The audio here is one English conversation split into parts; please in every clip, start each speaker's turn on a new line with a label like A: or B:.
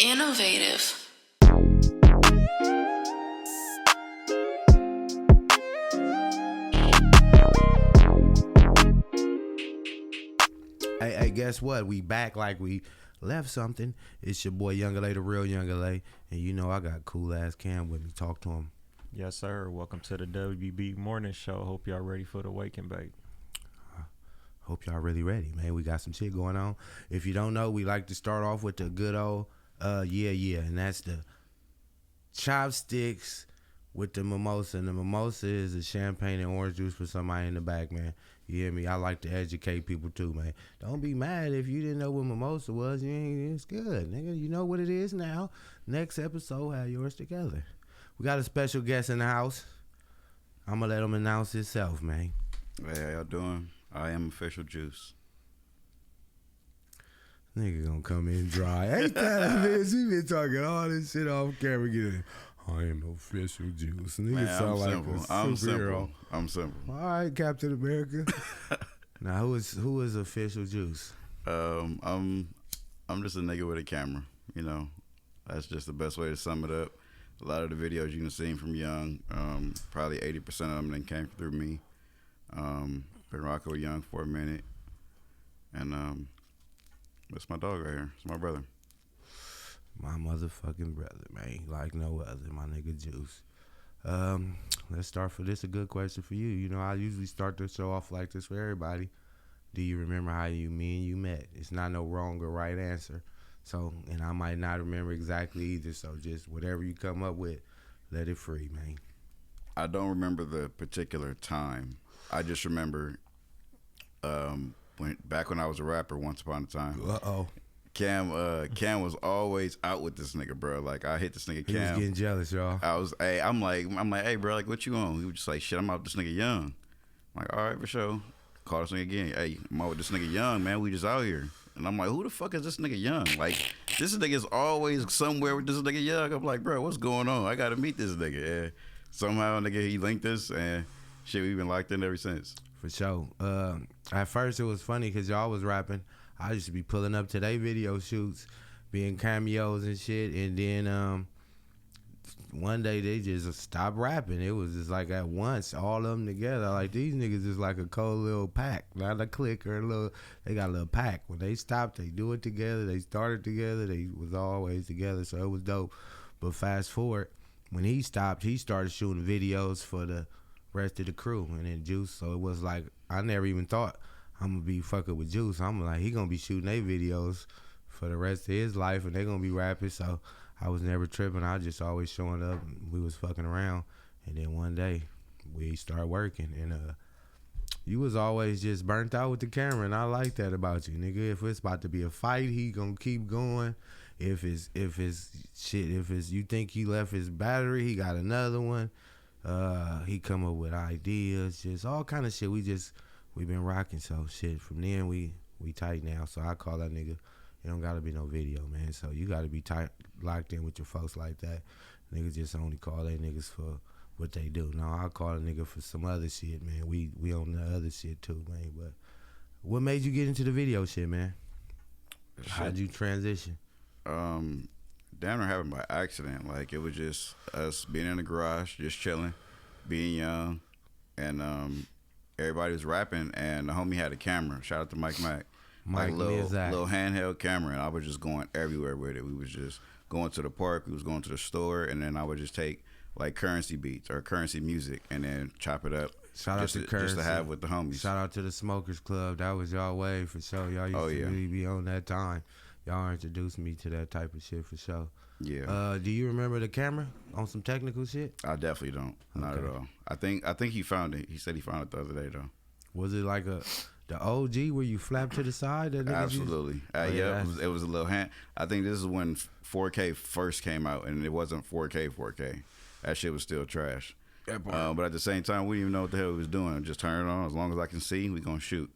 A: Innovative.
B: Hey, guess what? We back like we left something. It's your boy Younger Lay, the real Younger Lay, and you know I got cool ass Cam with me. Talk to him.
C: Yes, sir. Welcome to the WB Morning Show. Hope y'all ready for the wake and bake.
B: Hope y'all really ready, man. We got some shit going on. If you don't know, we like to start off with the good old yeah, and that's the chopsticks with the mimosa. And the mimosa is the champagne and orange juice for somebody in the back, man. You hear me? I like to educate people too, man. Don't be mad if you didn't know what mimosa was. It's good, nigga. You know what it is now. Next episode, have yours together. We got a special guest in the house. I'm going to let him announce himself, man.
D: Hey, how y'all doing? I am Official Juice.
B: Nigga gonna come in dry. Ain't that bitch? He been talking all this shit off camera. Get in. I am Official Juice. Nigga
D: Man,
B: sound like
D: simple.
B: a superhero.
D: I'm simple.
B: All right, Captain America. Now, who is Official Juice?
D: I'm just a nigga with a camera. You know, that's just the best way to sum it up. A lot of the videos you can see from young, probably 80% of them then came through me. Been rocking with Young for a minute, and that's my dog right here. It's my brother.
B: My motherfucking brother, man. Like no other, my nigga Juice. Let's start for this. A good question for you. You know, I usually start the show off like this for everybody. Do you remember how me and you met? It's not no wrong or right answer. So, and I might not remember exactly either. So just whatever you come up with, let it free, man.
D: I don't remember the particular time. I just remember when I was a rapper once upon a time. Cam was always out with this nigga, bro. Like I hit this nigga Cam.
B: He was getting jealous, y'all.
D: I'm like, hey, bro, like what you on? He was just like, shit, I'm out with this nigga Young. I'm like, all right, for sure. Call this nigga again. Hey, I'm out with this nigga Young, man. We just out here. And I'm like, who the fuck is this nigga Young? Like, this nigga's always somewhere with this nigga Young. I'm like, bro, what's going on? I gotta meet this nigga. And somehow, nigga, he linked us, and shit, we've been locked in ever since.
B: For sure. At first, it was funny because y'all was rapping. I used to be pulling up to their video shoots, being cameos and shit. And then one day they just stopped rapping. It was just like at once, all of them together. Like these niggas is like a cold little pack, not a clique or a little. They got a little pack. When they stopped, they do it together. They started together. They was always together. So it was dope. But fast forward, when he stopped, he started shooting videos for the rest of the crew and then Juice. So it was like I never even thought I'm gonna be fucking with Juice. I'm like he gonna be shooting their videos for the rest of his life and they gonna be rapping. So I was never tripping. I just always showing up and we was fucking around. And then one day we started working and you was always just burnt out with the camera and I like that about you, nigga. If it's about to be a fight, he gonna keep going. If you think he left his battery, he got another one. He come up with ideas, just all kind of shit. We been rocking, so shit. From then we tight now. So I call that nigga. It don't gotta be no video, man. So you gotta be tight, locked in with your folks like that. Niggas just only call they niggas for what they do. No, I call a nigga for some other shit, man. We on the other shit too, man. But what made you get into the video shit, man? How'd you transition?
D: Damn near happened by accident. Like it was just us being in the garage, just chilling, being young, and everybody was rapping, and the homie had a camera. Shout out to Mike Mack.
B: Mike,
D: like little handheld camera, and I was just going everywhere with it. We was just going to the park, we was going to the store, and then I would just take like Currency beats or Currency music and then chop it up.
B: Shout out to Currency.
D: Just to have with the homies.
B: Shout out to the Smokers Club. That was y'all way for sure. Y'all used to really be on that time. Y'all introduced me to that type of shit for sure.
D: Yeah.
B: Do you remember the camera on some technical shit?
D: I definitely don't. Not at all. I think he found it. He said he found it the other day though.
B: Was it like the OG where you flap to the side?
D: Absolutely. Yeah, it was a little hand. I think this is when 4K first came out, and it wasn't 4K. That shit was still trash. But at the same time, we didn't even know what the hell we was doing. Just turn it on. As long as I can see, we gonna shoot.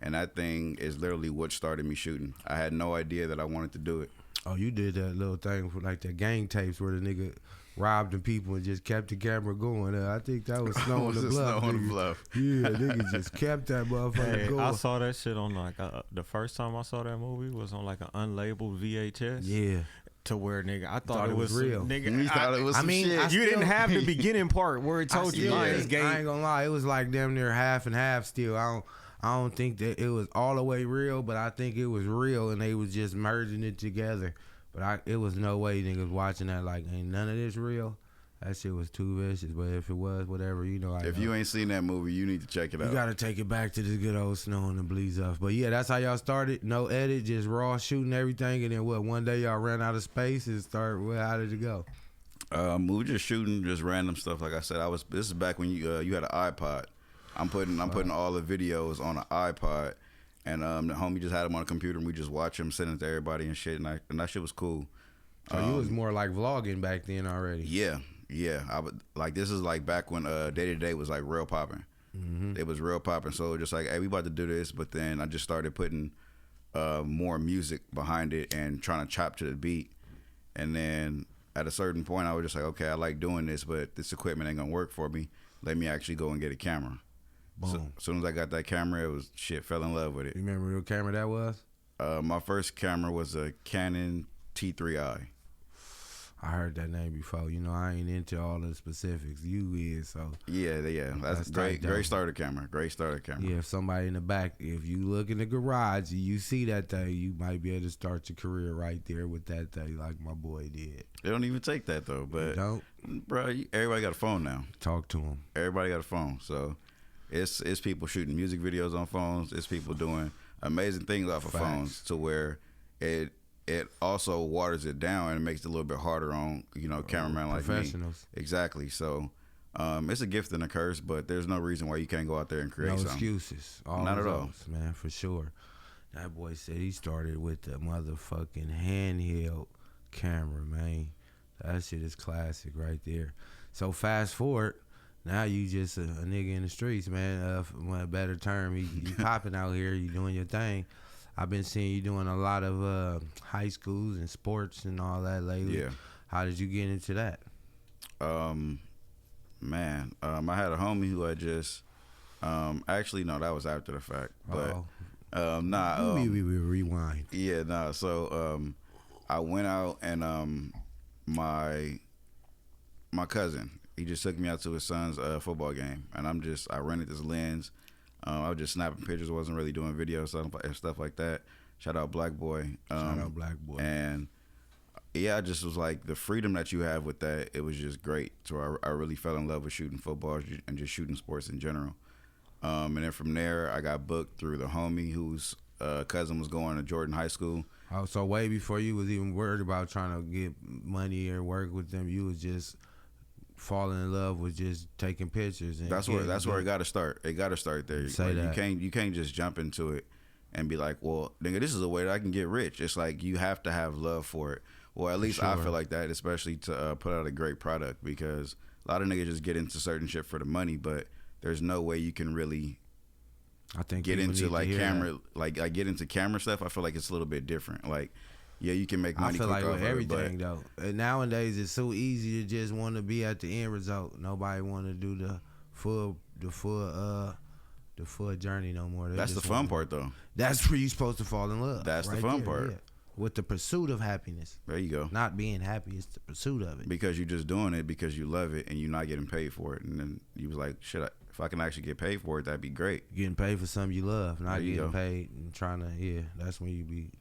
D: And that thing is literally what started me shooting. I had no idea that I wanted to do it.
B: Oh, you did that little thing for like the gang tapes where the nigga robbed the people and just kept the camera going. I think that was Snow on the Bluff.
D: Snow on the Bluff.
B: Yeah, nigga just kept that motherfucker going.
C: I saw that shit on like the first time I saw that movie was on like an unlabeled VHS.
B: Yeah.
C: to where nigga, I
B: Thought
C: thought
B: it was
C: some-
B: real.
C: Nigga,
D: You thought it was some shit.
B: I
C: you
B: still-
C: didn't have the beginning part where it told you.
B: I
C: Lions
B: ain't
C: Gate.
B: gonna lie, it was like damn near half and half still. I don't think that it was all the way real, but I think it was real and they was just merging it together. But it was no way niggas watching that like ain't none of this real. That shit was too vicious. But if it was, whatever, you know.
D: If you ain't seen that movie, you need to check it out.
B: You gotta take it back to the good old Snow and the Bleeds Off. But yeah, that's how y'all started. No edit, just raw shooting everything. And then what? One day y'all ran out of space and how did it go?
D: We were just shooting just random stuff. Like I said, this is back when you had an iPod. I'm putting all the videos on an iPod, and the homie just had them on a computer, and we just watch them, send it to everybody and shit. And that shit was cool.
B: So you was more like vlogging back then already.
D: Yeah. I would like this is like back when Day to Day was like real popping.
B: Mm-hmm.
D: It was real popping. So just like, hey, we about to do this, but then I just started putting more music behind it and trying to chop to the beat. And then at a certain point, I was just like, okay, I like doing this, but this equipment ain't gonna work for me. Let me actually go and get a camera.
B: Boom.
D: So, as soon as I got that camera, it was shit. Fell in love with it.
B: You remember what camera that was?
D: My first camera was a Canon T3i.
B: I heard that name before. You know, I ain't into all the specifics. You is, so.
D: Yeah. That's
B: tight, though.
D: great starter camera. Great starter camera.
B: Yeah, if somebody in the back, if you look in the garage and you see that thing, you might be able to start your career right there with that thing like my boy did.
D: It don't even take that though, but
B: Don't
D: bro, everybody got a phone now.
B: talk to him.
D: Everybody got a phone, so it's people shooting music videos on phones. It's people doing amazing things off of
B: Facts.
D: phones to where it also waters it down and makes it a little bit harder on cameraman like me.
B: Professionals.
D: Exactly. So it's a gift and a curse, but there's no reason why you can't go out there and create
B: No
D: something.
B: excuses. All
D: Not at all.
B: results, man, for sure. That boy said he started with the motherfucking handheld camera, man. That shit is classic right there. So fast forward, now you just a nigga in the streets, man. For a better term, you popping out here, you doing your thing. I've been seeing you doing a lot of high schools and sports and all that lately.
D: Yeah.
B: How did you get into that?
D: Man, I had a homie who I just actually no, that was after the fact, but
B: we rewind.
D: yeah, nah. So I went out and my cousin, he just took me out to his son's football game, and I rented this lens. I was just snapping pictures, wasn't really doing video stuff like that. Shout out Black Boy.
B: Shout out Black Boy.
D: And yeah, I just was like, the freedom that you have with that, it was just great. So I really fell in love with shooting football and just shooting sports in general. And then from there, I got booked through the homie whose cousin was going to Jordan High School.
B: Oh, so way before you was even worried about trying to get money or work with them, you was just falling in love with just taking pictures. And
D: That's where it got to start. It got to start there.
B: Say
D: like,
B: that.
D: You can't just jump into it and be like, well, nigga, this is a way that I can get rich. It's like you have to have love for it. Well, at least I
B: Sure.
D: feel like that, especially to put out a great product, because a lot of niggas just get into certain shit for the money, but there's no way you can really
B: I think
D: get
B: people
D: into
B: need to
D: like
B: hear
D: camera, like get into camera stuff. I feel like it's a little bit different. Like, yeah, you can make
B: that.
D: money.
B: I feel
D: quick
B: like with
D: off of it,
B: everything though. And nowadays it's so easy to just want to be at the end result. Nobody want to do the full journey no more. They
D: that's the
B: just
D: fun
B: wanna-
D: part, though.
B: That's where you're supposed to fall in love.
D: That's the
B: right
D: fun
B: there,
D: part.
B: yeah. With the pursuit of happiness,
D: There you go.
B: not being happy. It's the pursuit of it.
D: Because you're just doing it because you love it and you're not getting paid for it. And then you was like, shit, if I can actually get paid for it, that'd be great.
B: Getting paid for something you love, not
D: There you
B: getting
D: go.
B: paid and trying to. Yeah, that's when you be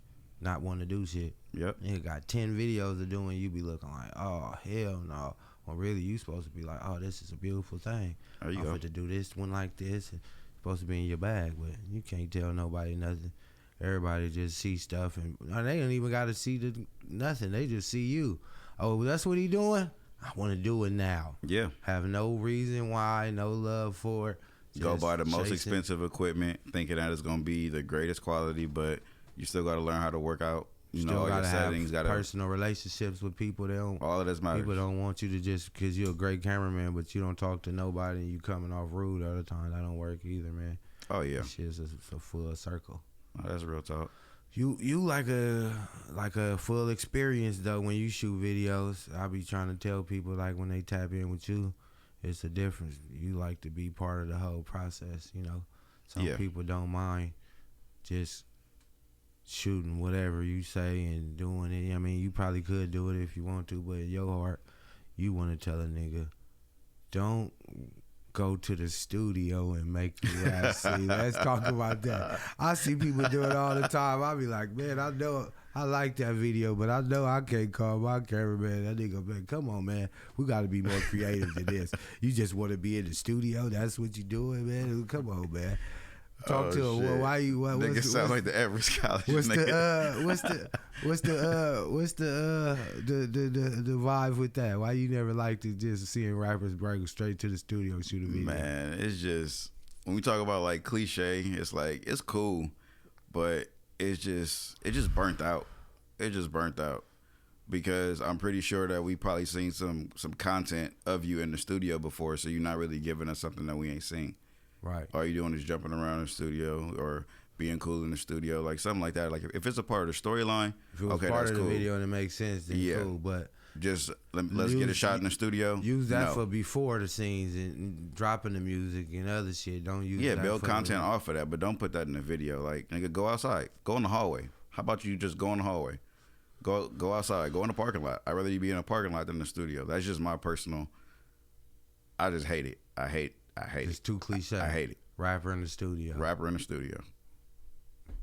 B: not wanting to do shit.
D: Yep.
B: Nigga got 10 videos to do and you be looking like, oh, hell no. Well, really, you supposed to be like, oh, this is a beautiful thing.
D: There you
B: I'm
D: go.
B: fit to do this one like this. And supposed to be in your bag, but you can't tell nobody nothing. Everybody just see stuff and they don't even got to see nothing. They just see you. Oh, that's what he doing? I want to do it now.
D: Yeah.
B: Have no reason why, no love for it.
D: Go
B: Just
D: buy the most
B: chasing.
D: expensive equipment, thinking that it's going to be the greatest quality, but you still got to learn how to work out. You know,
B: Still
D: all your
B: gotta
D: settings.
B: have
D: Got
B: personal relationships with people. They don't.
D: all of this matters.
B: People don't want you to just because you're a great cameraman, but you don't talk to nobody and you coming off rude all the time. That don't work either, man.
D: Oh, yeah.
B: That shit is a full circle.
D: Oh, that's real talk.
B: You like a full experience though when you shoot videos. I be trying to tell people like when they tap in with you, it's a difference. You like to be part of the whole process, you know. Some
D: Yeah.
B: people don't mind just shooting whatever you say and doing it. I mean, you probably could do it if you want to, but in your heart, you want to tell a nigga, don't go to the studio and make the rap scene. Let's talk about that. I see people do it all the time. I be like, man, I know I like that video, but I know I can't call my cameraman. That nigga, man, come on, man. We got to be more creative than this. You just want to be in the studio? That's what you doing, man? Come on, man. Talk to him. Well, why you?
D: Nigga sound like the average college nigga.
B: What's the vibe with that? Why you never like to just seeing rappers bring straight to the studio shoot a video?
D: Man, it's just when we talk about like cliche, it's like it's cool, but it just burnt out. It just burnt out because I'm pretty sure that we probably seen some content of you in the studio before, so you're not really giving us something that we ain't seen.
B: Right.
D: All you doing is jumping around in the studio or being cool in the studio, like something like that. Like if it's a part of the storyline,
B: if it was
D: okay,
B: part
D: that's
B: of the
D: cool.
B: video and it makes sense, then cool. But
D: just let's get a shot in the studio.
B: Use that for before the scenes and dropping the music and other shit. Don't use that
D: build
B: for
D: content off of that, but don't put that in the video. Like nigga, go outside, go in the hallway. How about you just go in the hallway, go outside, go in the parking lot. I'd rather you be in a parking lot than the studio. That's just my personal. I just hate it. I hate
B: It's too cliche.
D: I hate it.
B: Rapper in the studio.
D: Rapper in the studio.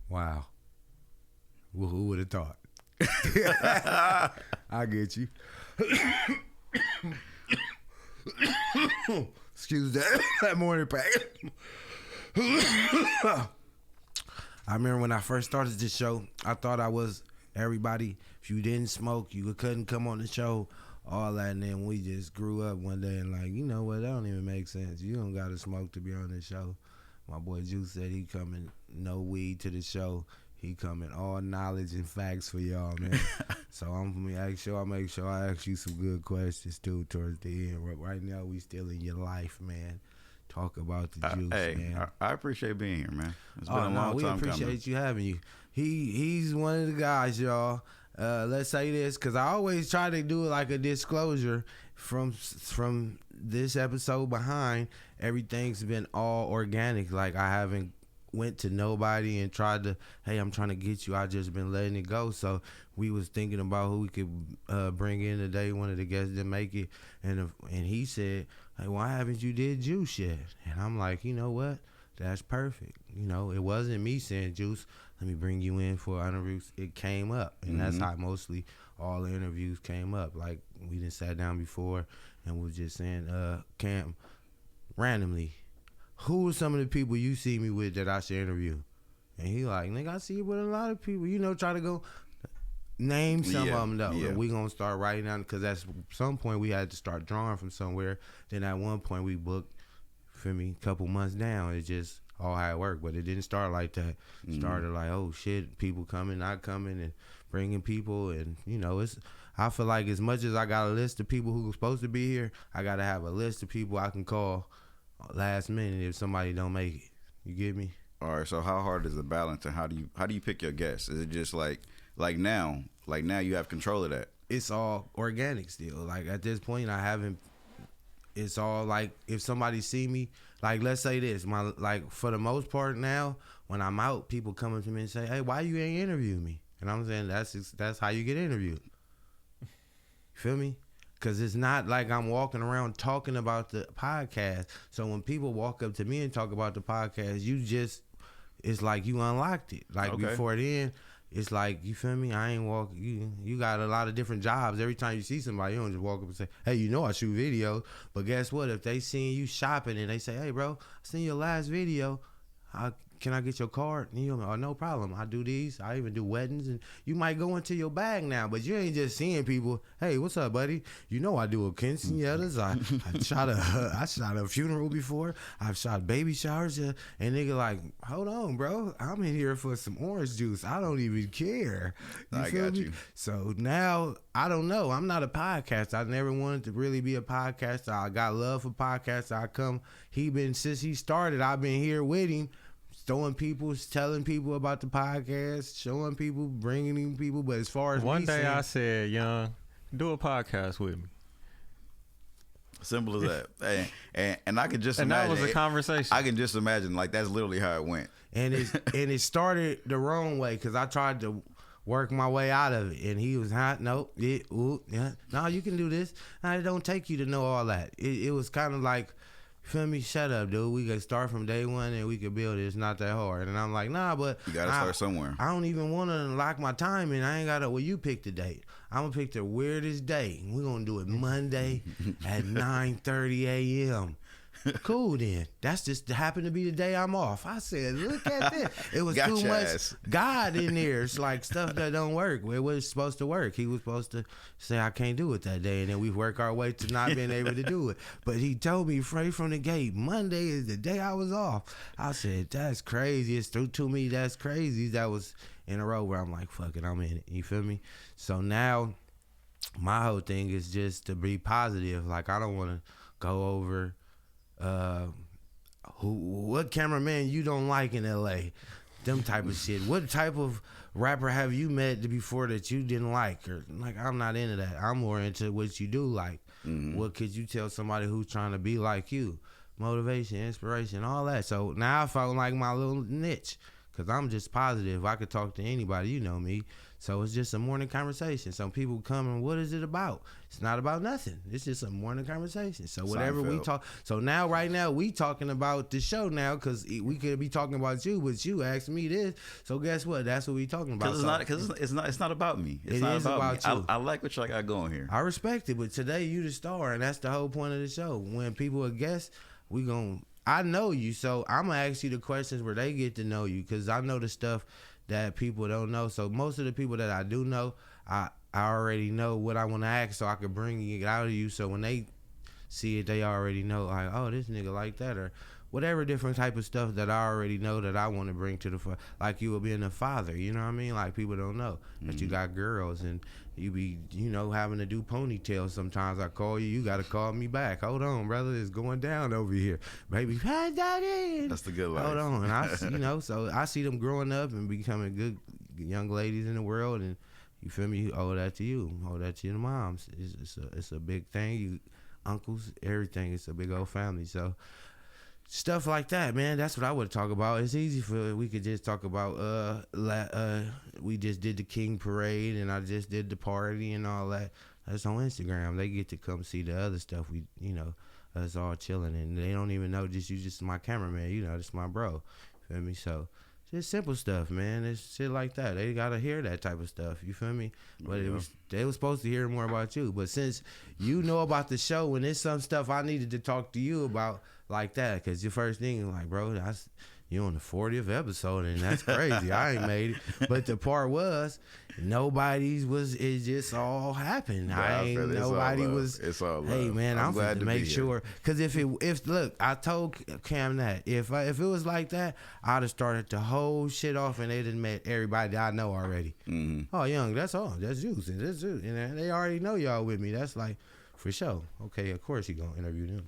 B: Wow. Well, who would have thought? I get you. Excuse that morning pack. I remember when I first started this show, I thought I was everybody. If you didn't smoke, you couldn't come on the show. All that, and then we just grew up one day and like, you know what, that don't even make sense. You don't gotta smoke to be on this show. My boy Juice said he coming no weed to the show. He coming all knowledge and facts for y'all, man. So I'm gonna make sure I ask you some good questions too towards the end. Right now we still in your life, man. Talk about the juice, man.
D: I appreciate being here, man. It's been a long time
B: we appreciate
D: coming.
B: you having you. He's one of the guys, y'all. Let's say this, because I always try to do like a disclosure from this episode behind. Everything's been all organic. Like I haven't went to nobody and tried to, hey, I'm trying to get you. I just been letting it go. So we was thinking about who we could bring in today. One of the guests to make it, and he said, hey, why haven't you did Juice yet? And I'm like, you know what? That's perfect. You know, it wasn't me saying, Juice, let me bring you in for interviews. It came up, and that's how mostly all the interviews came up. Like we done sat down before and we was just saying, Cam, randomly, who are some of the people you see me with that I should interview? And he like, nigga, I see you with a lot of people. You know, try to go name some of them though.
D: Yeah.
B: And we gonna start writing down, because at some point we had to start drawing from somewhere. Then at one point we booked, for me, a couple months down. It just all how it worked, but it didn't start like that. It started like, oh shit, people coming, not coming, and bringing people, and you know, I feel like as much as I got a list of people who are supposed to be here, I gotta have a list of people I can call last minute if somebody don't make it. You get me?
D: All right. So how hard is the balance, and how do you pick your guests? Is it just like now you have control of that?
B: It's all organic still. Like at this point, I haven't. It's all like if somebody see me, like let's say this, like for the most part now, when I'm out, people come up to me and say, "Hey, why you ain't interview me?" And I'm saying that's how you get interviewed. You feel me? Because it's not like I'm walking around talking about the podcast. So when people walk up to me and talk about the podcast, it's like you unlocked it. Like before then, it's like, you feel me? I ain't walk. You got a lot of different jobs. Every time you see somebody, you don't just walk up and say, hey, you know I shoot videos. But guess what? If they seen you shopping and they say, hey, bro, I seen your last video. Can I get your card? And you're like, oh, no problem. I do these. I even do weddings. And you might go into your bag now, but you ain't just seeing people, hey, what's up, buddy? You know I do a quinceañeras. I shot a funeral before. I've shot baby showers. And nigga like, hold on, bro. I'm in here for some orange juice. I don't even care.
D: I got you.
B: So now, I don't know. I'm not a podcaster. I never wanted to really be a podcaster. I got love for podcasts. Since he started, I've been here with him. Telling people about the podcast, showing people, bringing people. But as far as
C: one day I said, Young, do a podcast with me.
D: Simple as that. And I can just
C: And that
D: imagine.
C: was a conversation.
D: I can just imagine, like, that's literally how it went.
B: And it started the wrong way because I tried to work my way out of it, and he was hot. Nope, no, you can do this. No, it don't take you to know all that. It was kind of like, feel me? Shut up, dude. We could start from day one and we could build it. It's not that hard. And I'm like, nah, but
D: You gotta start somewhere.
B: I don't even want to lock my time in. I ain't gotta. Well, you pick the date. I'm gonna pick the weirdest day. We're gonna do it Monday at 9:30 a.m. Cool then. That's just happened to be the day I'm off. I said, look at this. It was
D: Got
B: too
D: your
B: much
D: ass.
B: God in there. It's like stuff that don't work. It was supposed to work. He was supposed to say I can't do it that day, and then we work our way to not being able to do it. But he told me straight from the gate, Monday is the day I was off. I said, that's crazy. It's to me, that's crazy. That was in a row where I'm like, fuck it, I'm in it. You feel me? So now my whole thing is just to be positive. Like, I don't want to go over what cameraman you don't like in LA, them type of shit. What type of rapper have you met before that you didn't like? Or like, I'm not into that. I'm more into what you do like. What could you tell somebody who's trying to be like you? Motivation, inspiration, all that. So now I felt like my little niche, because I'm just positive. I could talk to anybody, you know me. So it's just a morning conversation. Some people come and what is it about? It's not about nothing. It's just a morning conversation. So whatever we talk. So now, right now, we talking about the show now, because we could be talking about you, but you asked me this. So guess what? That's what we talking about.
D: Because it's not about me. It's
B: It
D: not
B: is
D: about
B: about
D: me.
B: you.
D: I like what y'all got going here.
B: I respect it, but today you the star, and that's the whole point of the show. When people are guests, I know you, so I'm gonna ask you the questions where they get to know you, because I know the stuff that people don't know. So most of the people that I do know, I already know what I want to ask, so I can bring it out of you. So when they see it, they already know, like, oh, this nigga like that, or whatever different type of stuff that I already know that I want to bring to the like you will being a father, you know what I mean? Like, people don't know that you got girls and you be, having to do ponytails sometimes. I call you, you got to call me back. Hold on, brother, it's going down over here. Baby, had that in.
D: That's the good life.
B: Hold on. And I, so I see them growing up and becoming good young ladies in the world, and you feel me? You owe that to you. Owe that to your moms. It's a big thing. You uncles, everything. It's a big old family. So stuff like that, man. That's what I would talk about. It's easy we could just talk about we just did the King Parade and I just did the party and all that. That's on Instagram. They get to come see the other stuff. We us all chilling, and they don't even know you just my cameraman. Just my bro. Feel me? So just simple stuff, man. It's shit like that. They gotta hear that type of stuff. You feel me? But they was supposed to hear more about you. But since you know about the show, and there's some stuff I needed to talk to you about like that, because your first thing, like, bro, you on the 40th episode, and that's crazy. I ain't made it. But the part was, it just all happened. Nobody was.
D: It's all love.
B: Hey, man, I'm
D: glad
B: to make sure. Because look, I told Cam that if it was like that, I'd have started the whole shit off, and they'd have met everybody that I know already. Oh, Young, that's all. That's Juice. And that's Juice. And they already know y'all with me. That's like, for sure. Okay, of course you going to interview them.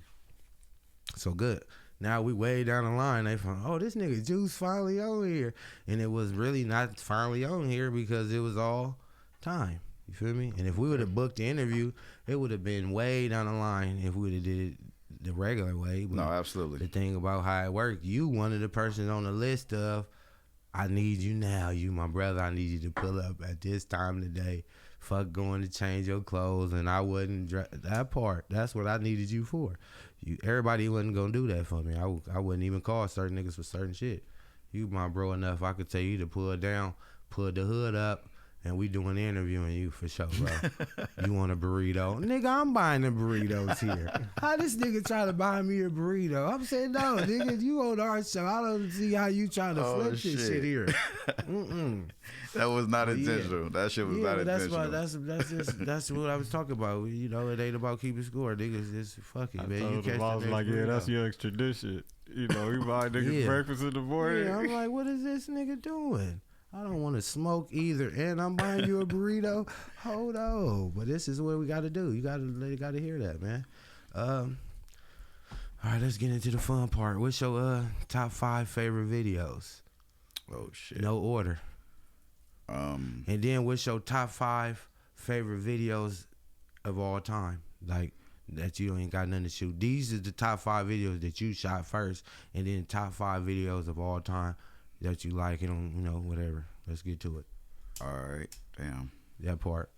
B: So good. Now we way down the line. They found, oh, this nigga Juice finally on here. And it was really not finally on here because it was all time. You feel me? And if we would have booked the interview, it would have been way down the line if we would have did it the regular way. But
D: no, absolutely.
B: The thing about how it worked, you one of the persons on the list of, I need you now. You my brother. I need you to pull up at this time of the day. Fuck going to change your clothes. And I wouldn't, that part, that's what I needed you for. Everybody wasn't gonna do that for me. I wouldn't even call certain niggas for certain shit. You my bro enough. I could tell you to pull down, pull the hood up, and we doing the interviewing you for sure, bro. You want a burrito? Nigga, I'm buying the burritos here. How this nigga try to buy me a burrito? I'm saying, no, nigga, you on our show. I don't see how you trying to flip this shit here.
D: That was not intentional. That shit was not intentional.
B: That's what I was talking about. It ain't about keeping score. Niggas just fuck it, man.
C: I was like, yeah, that's Young's tradition. You buy niggas breakfast in the morning.
B: Yeah, I'm like, what is this nigga doing? I don't want to smoke either, and I'm buying you a burrito. Hold on, but this is what we got to do. You got to hear that, man. All right, let's get into the fun part. What's your top 5 favorite videos?
D: Oh shit.
B: No order. And then what's your top 5 favorite videos of all time? Like that you ain't got nothing to shoot. These are the top 5 videos that you shot first, and then top 5 videos of all time that you like, and you know, whatever. Let's get to it.
D: All right, damn.
B: That part.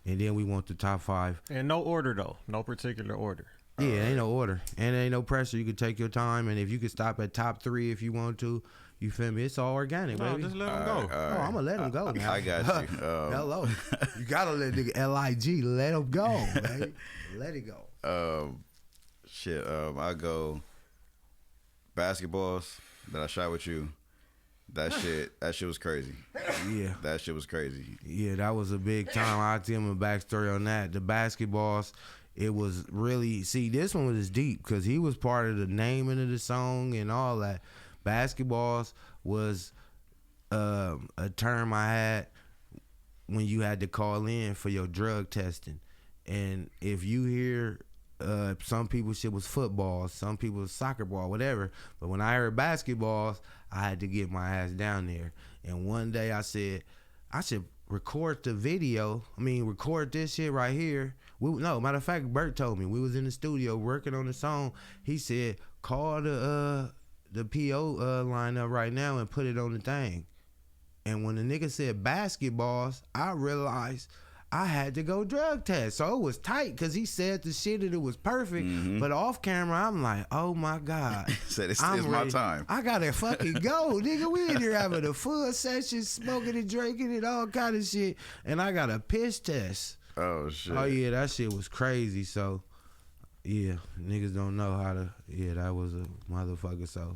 B: And then we want the top 5.
C: And no order though, no particular order.
B: Yeah, ain't no order, and ain't no pressure. You can take your time, and if you could stop at top 3 if you want to, you feel me? It's all organic,
C: No,
B: baby.
C: just let them go.
B: Oh, I'm gonna let him go now.
D: I got you.
B: Hello, you gotta let nigga Lig let him go, baby. Let it go.
D: Shit. I go basketballs that I shot with you. That shit was crazy.
B: Yeah.
D: That shit was crazy.
B: Yeah, that was a big time. I'll tell him a backstory on that. The basketballs, it was really, see, this one was deep because he was part of the naming of the song and all that. Basketballs was a term I had when you had to call in for your drug testing. And if you hear some people shit was football, some people was soccer ball, whatever. But when I heard basketballs, I had to get my ass down there. And one day I said, I should record the video. I mean, record this shit right here. No, matter of fact, Bert told me. We was in the studio working on the song. He said, call the PO line up right now and put it on the thing. And when the nigga said basketballs, I realized I had to go drug test. So it was tight because he said the shit and it was perfect. Mm-hmm. But off camera, I'm like, oh my God.
D: Said it's my time.
B: I gotta fucking go, nigga. We in here having a full session, smoking and drinking and all kind of shit. And I got a piss test.
D: Oh shit.
B: Oh yeah, that shit was crazy. So yeah, niggas don't know how to. Yeah, that was a motherfucker. So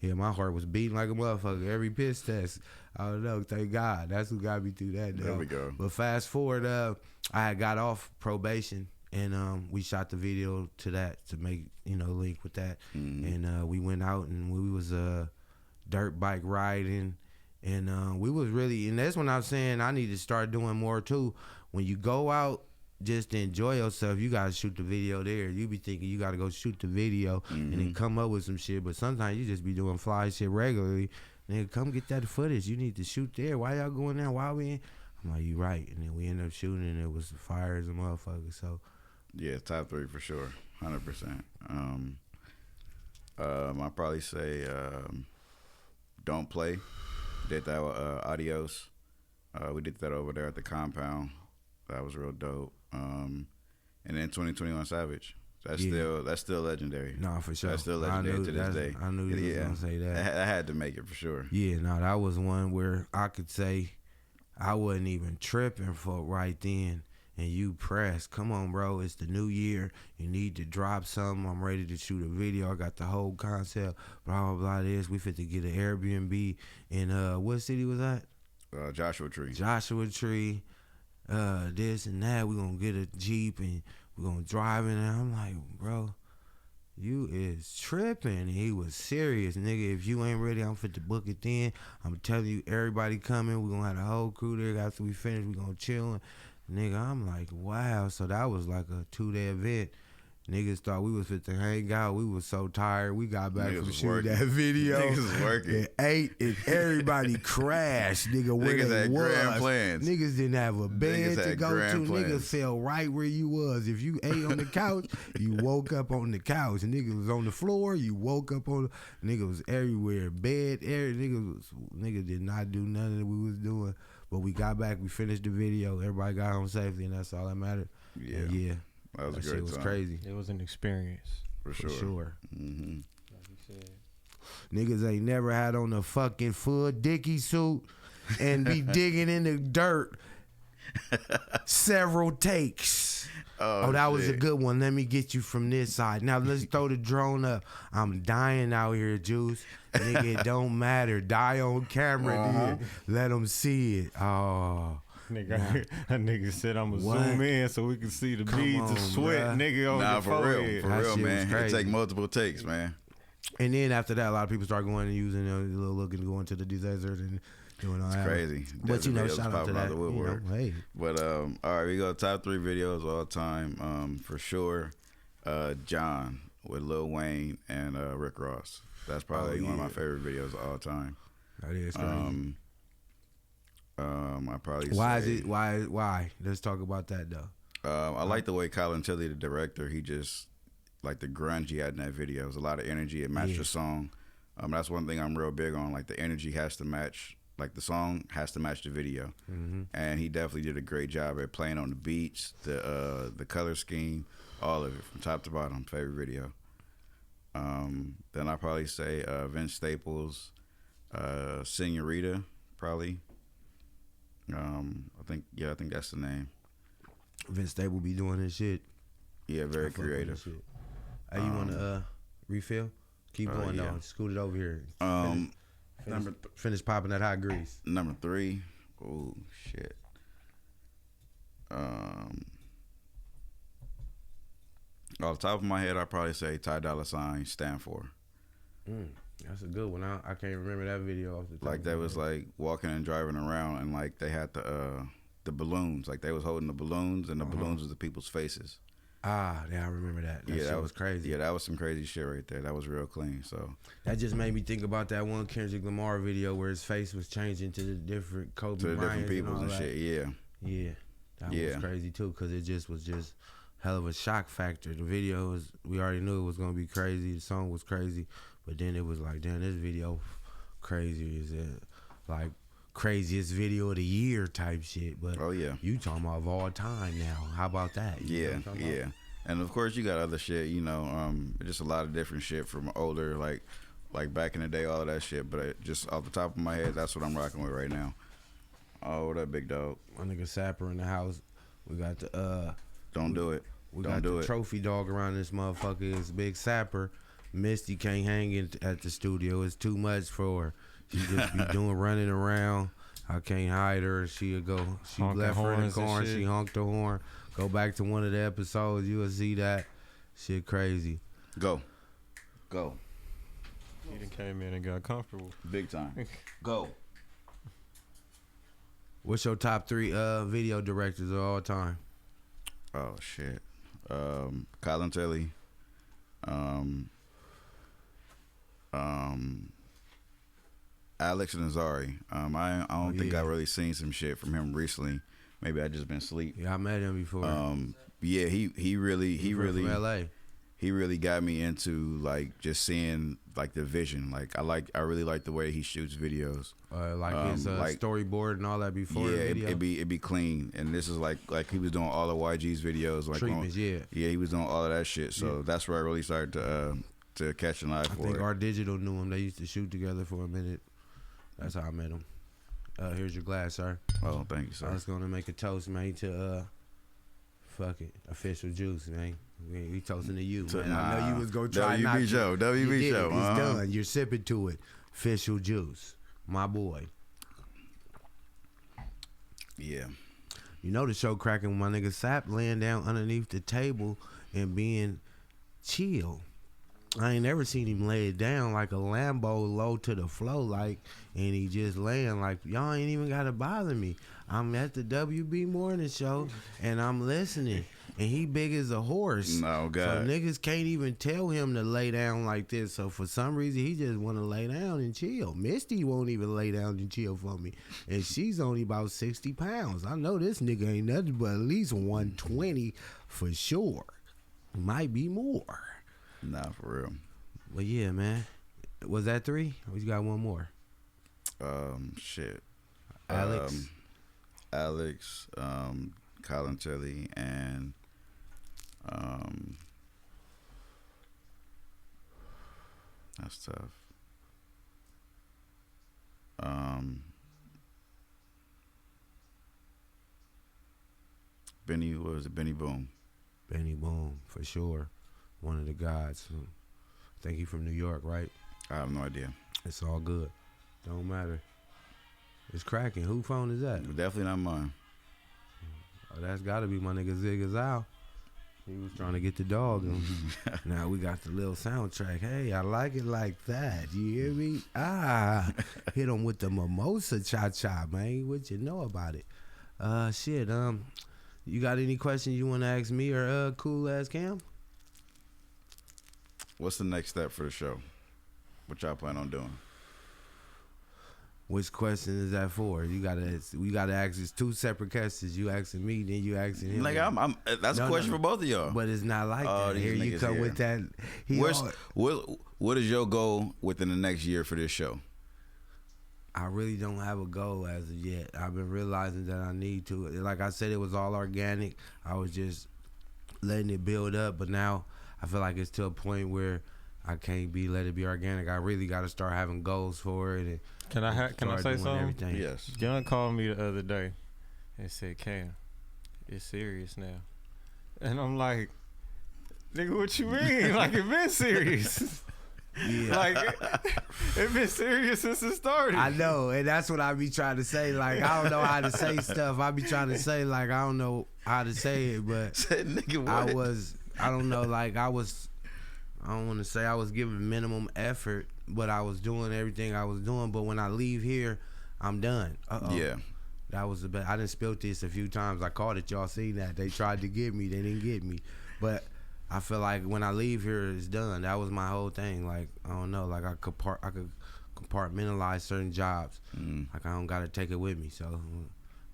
B: yeah, my heart was beating like a motherfucker every piss test. I don't know. Thank God. That's who got me through that. Though.
D: There we go.
B: But fast forward, I had got off probation, and we shot the video to that to make link with that. Mm-hmm. And we went out and we was dirt bike riding, and we was really. And that's when I was saying I need to start doing more too. When you go out just to enjoy yourself, you gotta shoot the video there. You be thinking you gotta go shoot the video and then come up with some shit, but sometimes you just be doing fly shit regularly. Nigga, come get that footage. You need to shoot there. Why y'all going there? Why we in? I'm like, you right. And then we ended up shooting and it was fire as a motherfucker. So
D: yeah, top 3 for sure. 100%. I'd probably say Don't Play. Did that with Adios. We did that over there at the compound. That was real dope. And then 2021 Savage. That's still legendary.
B: No, for sure.
D: That's still legendary to this day.
B: I knew you was gonna say that.
D: I had to make it for sure.
B: Yeah, no, that was one where I could say I wasn't even tripping for right then. And you pressed, come on, bro, it's the new year. You need to drop something. I'm ready to shoot a video. I got the whole concept, blah, blah, blah, this. We fit to get an Airbnb in, what city was that?
D: Joshua Tree.
B: Joshua Tree. This and that. We're going to get a Jeep and we're going to drive in. And I'm like, bro, you is tripping. And he was serious, nigga. If you ain't ready, I'm fit to book it then. I'm telling you, everybody coming. We're going to have the whole crew there. After we finish, we're going to chill. Nigga, I'm like, wow. So that was like a 2-day event. Niggas thought we was fit to hang out. We was so tired. We got back from shooting that video.
D: Niggas was working.
B: And ate, and everybody crashed, nigga, where
D: niggas
B: they
D: had
B: was.
D: Grand plans.
B: Niggas didn't have a bed to go to.
D: Plans.
B: Niggas fell right where you was. If you ate on the couch, you woke up on the couch. And niggas was on the floor, you woke up on the... Nigga was everywhere. Bed, nigga did not do nothing that we was doing. But we got back, we finished the video. Everybody got home safely, and that's all that mattered.
D: Yeah.
B: And yeah.
D: That was a great
B: shit was
D: time.
B: crazy.
C: It was an experience.
D: For sure.
C: Like you said.
B: Niggas ain't never had on a fucking full Dickie suit and be digging in the dirt several takes. Oh, that was a good one. Let me get you from this side. Now let's throw the drone up. I'm dying out here, Juice. Nigga, it don't matter. Die on camera, dude. Let them see it. Oh.
C: Nigga, that nigga said I'm gonna zoom in so we can see the beads of sweat,
B: bruh.
C: nigga, on the forehead.
D: For
B: That
D: real,
B: shit was
D: man. It
B: crazy.
D: take multiple takes, man.
B: And then after that, a lot of people start going and using a little look and going to the desert and doing all
D: It's
B: that.
D: crazy.
B: But
D: Desert videos
B: shout out to
D: popping
B: that.
D: the woodwork.
B: Hey.
D: But all right, we go top 3 videos all time. For sure, John with Lil Wayne and Rick Ross. That's probably one of my favorite videos of all time.
B: That is crazy.
D: I probably
B: Why
D: say,
B: is it? Why? Let's talk about that though.
D: I like the way Colin Tilley, the director, he just like the grunge he had in that video. It was a lot of energy. It matched the song. That's one thing I'm real big on. Like the energy has to match. Like the song has to match the video, and he definitely did a great job at playing on the beats, the color scheme, all of it from top to bottom. Favorite video. Then I'd probably say Vince Staples, Senorita, probably. I think that's the name.
B: Vince Staples be doing his shit.
D: Yeah, very creative.
B: Hey, you want to refill? Keep going though. Scoot it over here. Finish popping that hot grease.
D: Number 3. Oh shit. Off the top of my head, I'd probably say Ty Dolla $ign Stand For.
B: That's a good one. I can't remember that video off the top.
D: Like that was like walking and driving around, and like they had the balloons. Like they was holding the balloons, and the balloons was the people's faces.
B: Ah, yeah, I remember that. That shit was crazy.
D: Yeah, that was some crazy shit right there. That was real clean. So
B: that just made me think about that one Kendrick Lamar video where his face was changing to the different Kobe Bryant,
D: different people and shit.
B: Yeah, that was crazy too, because it just was hell of a shock factor. The video was, we already knew it was gonna be crazy. The song was crazy, but then it was like, damn, this video crazy. Is it like craziest video of the year type shit? But you talking about of all time now? How about that?
D: Yeah. And of course you got other shit. Just a lot of different shit from older, like back in the day, all of that shit. But just off the top of my head, that's what I'm rocking with right now. Oh, what up, big dog?
B: My nigga Sapper in the house. We got the
D: Don't do it.
B: We got the trophy dog around this motherfucker. It's Big Sapper. Misty can't hang at the studio. It's too much for her. She just be running around. I can't hide her. She'll go. She left her in the car. She honked the horn. Go back to one of the episodes. You will see that shit crazy.
D: Go.
C: He done came in and got comfortable.
D: Big time. Go.
B: What's your top 3 video directors of all time?
D: Oh shit. Colin Tilley. Alex Nazari. I don't think I really seen some shit from him recently. Maybe I just been asleep.
B: Yeah, I met him before.
D: Yeah, he really
B: from LA.
D: He really got me into like just seeing like the vision. Like I really like the way he shoots videos.
B: His storyboard and all that before.
D: Yeah,
B: the video.
D: it'd be clean. And this is like he was doing all of YG's videos. Like
B: treatments. Yeah,
D: he was doing all of that shit. So that's where I really started to catch an eye for it.
B: I think Art Digital knew him. They used to shoot together for a minute. That's how I met him. Here's your glass, sir.
D: Oh, thank you, sir.
B: I was gonna make a toast, man, to fuck it, official juice, man. We toasting to you, man. I know you was gonna try
D: WB show, WB show.
B: It's done. You're sipping to it. Official juice, my boy.
D: Yeah.
B: You know the show cracking when my nigga Sap laying down underneath the table and being chill. I ain't never seen him lay it down like a Lambo low to the floor, like, and he just laying like, y'all ain't even gotta bother me. I'm at the WB Morning Show and I'm listening, and he big as a horse.
D: No, God.
B: So niggas can't even tell him to lay down like this. So for some reason he just want to lay down and chill. Misty won't even lay down and chill for me, and she's only about 60 pounds. I know this nigga ain't nothing but at least 120 for sure. Might be more.
D: Nah, for real.
B: Well, yeah, man. Was that 3? Or you got one more?
D: Shit.
B: Alex.
D: Colin Tilley, and that's tough. Benny Boom.
B: Benny Boom, for sure. One of the gods. I think he from New York, right?
D: I have no idea.
B: It's all good. Don't matter. It's cracking. Who phone is that?
D: Definitely not mine.
B: Oh, that's got to be my nigga Zig Azal. He was trying to get the dog. Now we got the little soundtrack. Hey, I like it like that. You hear me? Hit him with the mimosa cha-cha, man. What you know about it? Shit. You got any questions you want to ask me or cool ass Cam?
D: What's the next step for the show? What y'all plan on doing?
B: which question is that for? We gotta ask. It's two separate questions. You asking me, then you asking him.
D: Nigga, that's a question for both of y'all.
B: But it's not like
D: Oh,
B: that.
D: these
B: Here you
D: niggas
B: come
D: here.
B: with that.
D: What is your goal within the next year for this show?
B: I really don't have a goal as of yet. I've been realizing that I need to. Like I said, it was all organic. I was just letting it build up, but now I feel like it's to a point where I can't let it be organic. I really got to start having goals for it. And
C: Can I
B: start
C: say
B: doing
C: something?
B: everything.
D: Yes.
C: John called me the other day and said, "Cam, it's serious now," and I'm like, "Nigga, what you mean? Like it been serious?"
B: Yeah.
C: Like it been serious since it started.
B: I know, and that's what I be trying to say. Like, I don't know how to say stuff. I be trying to say, like, I don't know how to say it, but
D: Said nigga, what?
B: I don't know, like, I don't want to say I was giving minimum effort, but I was doing everything I was doing. But when I leave here, I'm done.
D: Yeah.
B: That was the best. I done spilled this a few times. I caught it. Y'all seen that. They tried to get me. They didn't get me. But I feel like when I leave here, it's done. That was my whole thing. Like, I don't know. Like, I could compartmentalize certain jobs. Like, I don't got to take it with me. So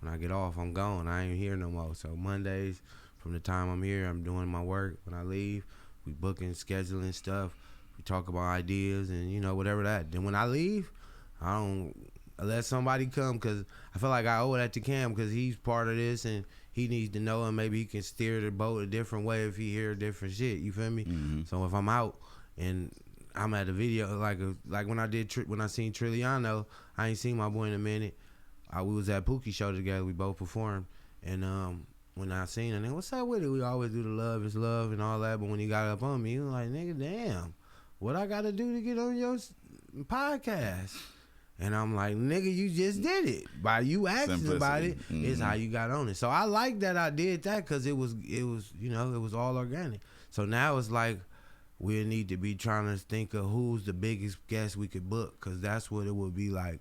B: when I get off, I'm gone. I ain't here no more. So Mondays, from the time I'm here, I'm doing my work. When I leave, we booking, scheduling stuff. We talk about ideas and, you know, whatever that. Then when I leave, I don't let somebody come, because I feel like I owe that to Cam, because he's part of this and he needs to know, and maybe he can steer the boat a different way if he hear different shit. You feel me? So if I'm out and I'm at a video, like when I seen Trilliano, I ain't seen my boy in a minute. We was at Pookie show together. We both performed, and when I seen him, what's up with it? We always do the love is love and all that. But when he got up on me, he was like, nigga, damn, what I got to do to get on your podcast? And I'm like, nigga, you just did it. By you asking about it, is how you got on it. So I like that I did that, because it was, you know, it was all organic. So now it's like we need to be trying to think of who's the biggest guest we could book, because that's what it would be like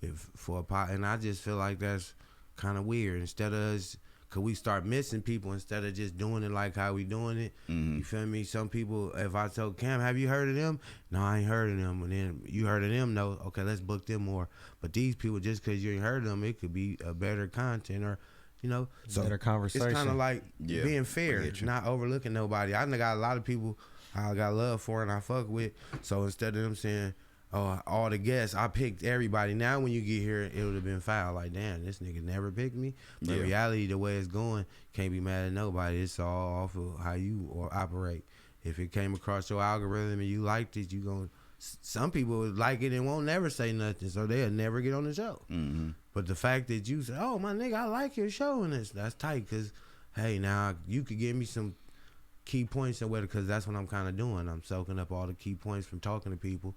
B: if for a pod. And I just feel like that's kind of weird. Instead of us, could we start missing people instead of just doing it like how we doing it? You feel me? Some people, if I told Cam, have you heard of them? No, I ain't heard of them. And then you heard of them? No. Okay, let's book them more. But these people, just because you ain't heard of them, it could be a better content, or, you know. So
C: better conversation.
B: It's kind of like
D: Yeah,
B: being
D: I
B: fair,
D: get you.
B: not overlooking nobody. I done got a lot of people I got love for and I fuck with. So instead of them saying, oh, all the guests, I picked everybody. Now when you get here, it would have been foul. Like, damn, this nigga never picked me. But in
D: Yeah.
B: reality, the way it's going, can't be mad at nobody. It's all off of how you operate. If it came across your algorithm and you liked it, you going. Some people would like it and won't never say nothing, so they'll never get on the show. But the fact that you say, oh, my nigga, I like your show, and that's tight, because, hey, now you could give me some key points and whether, because that's what I'm kind of doing. I'm soaking up all the key points from talking to people,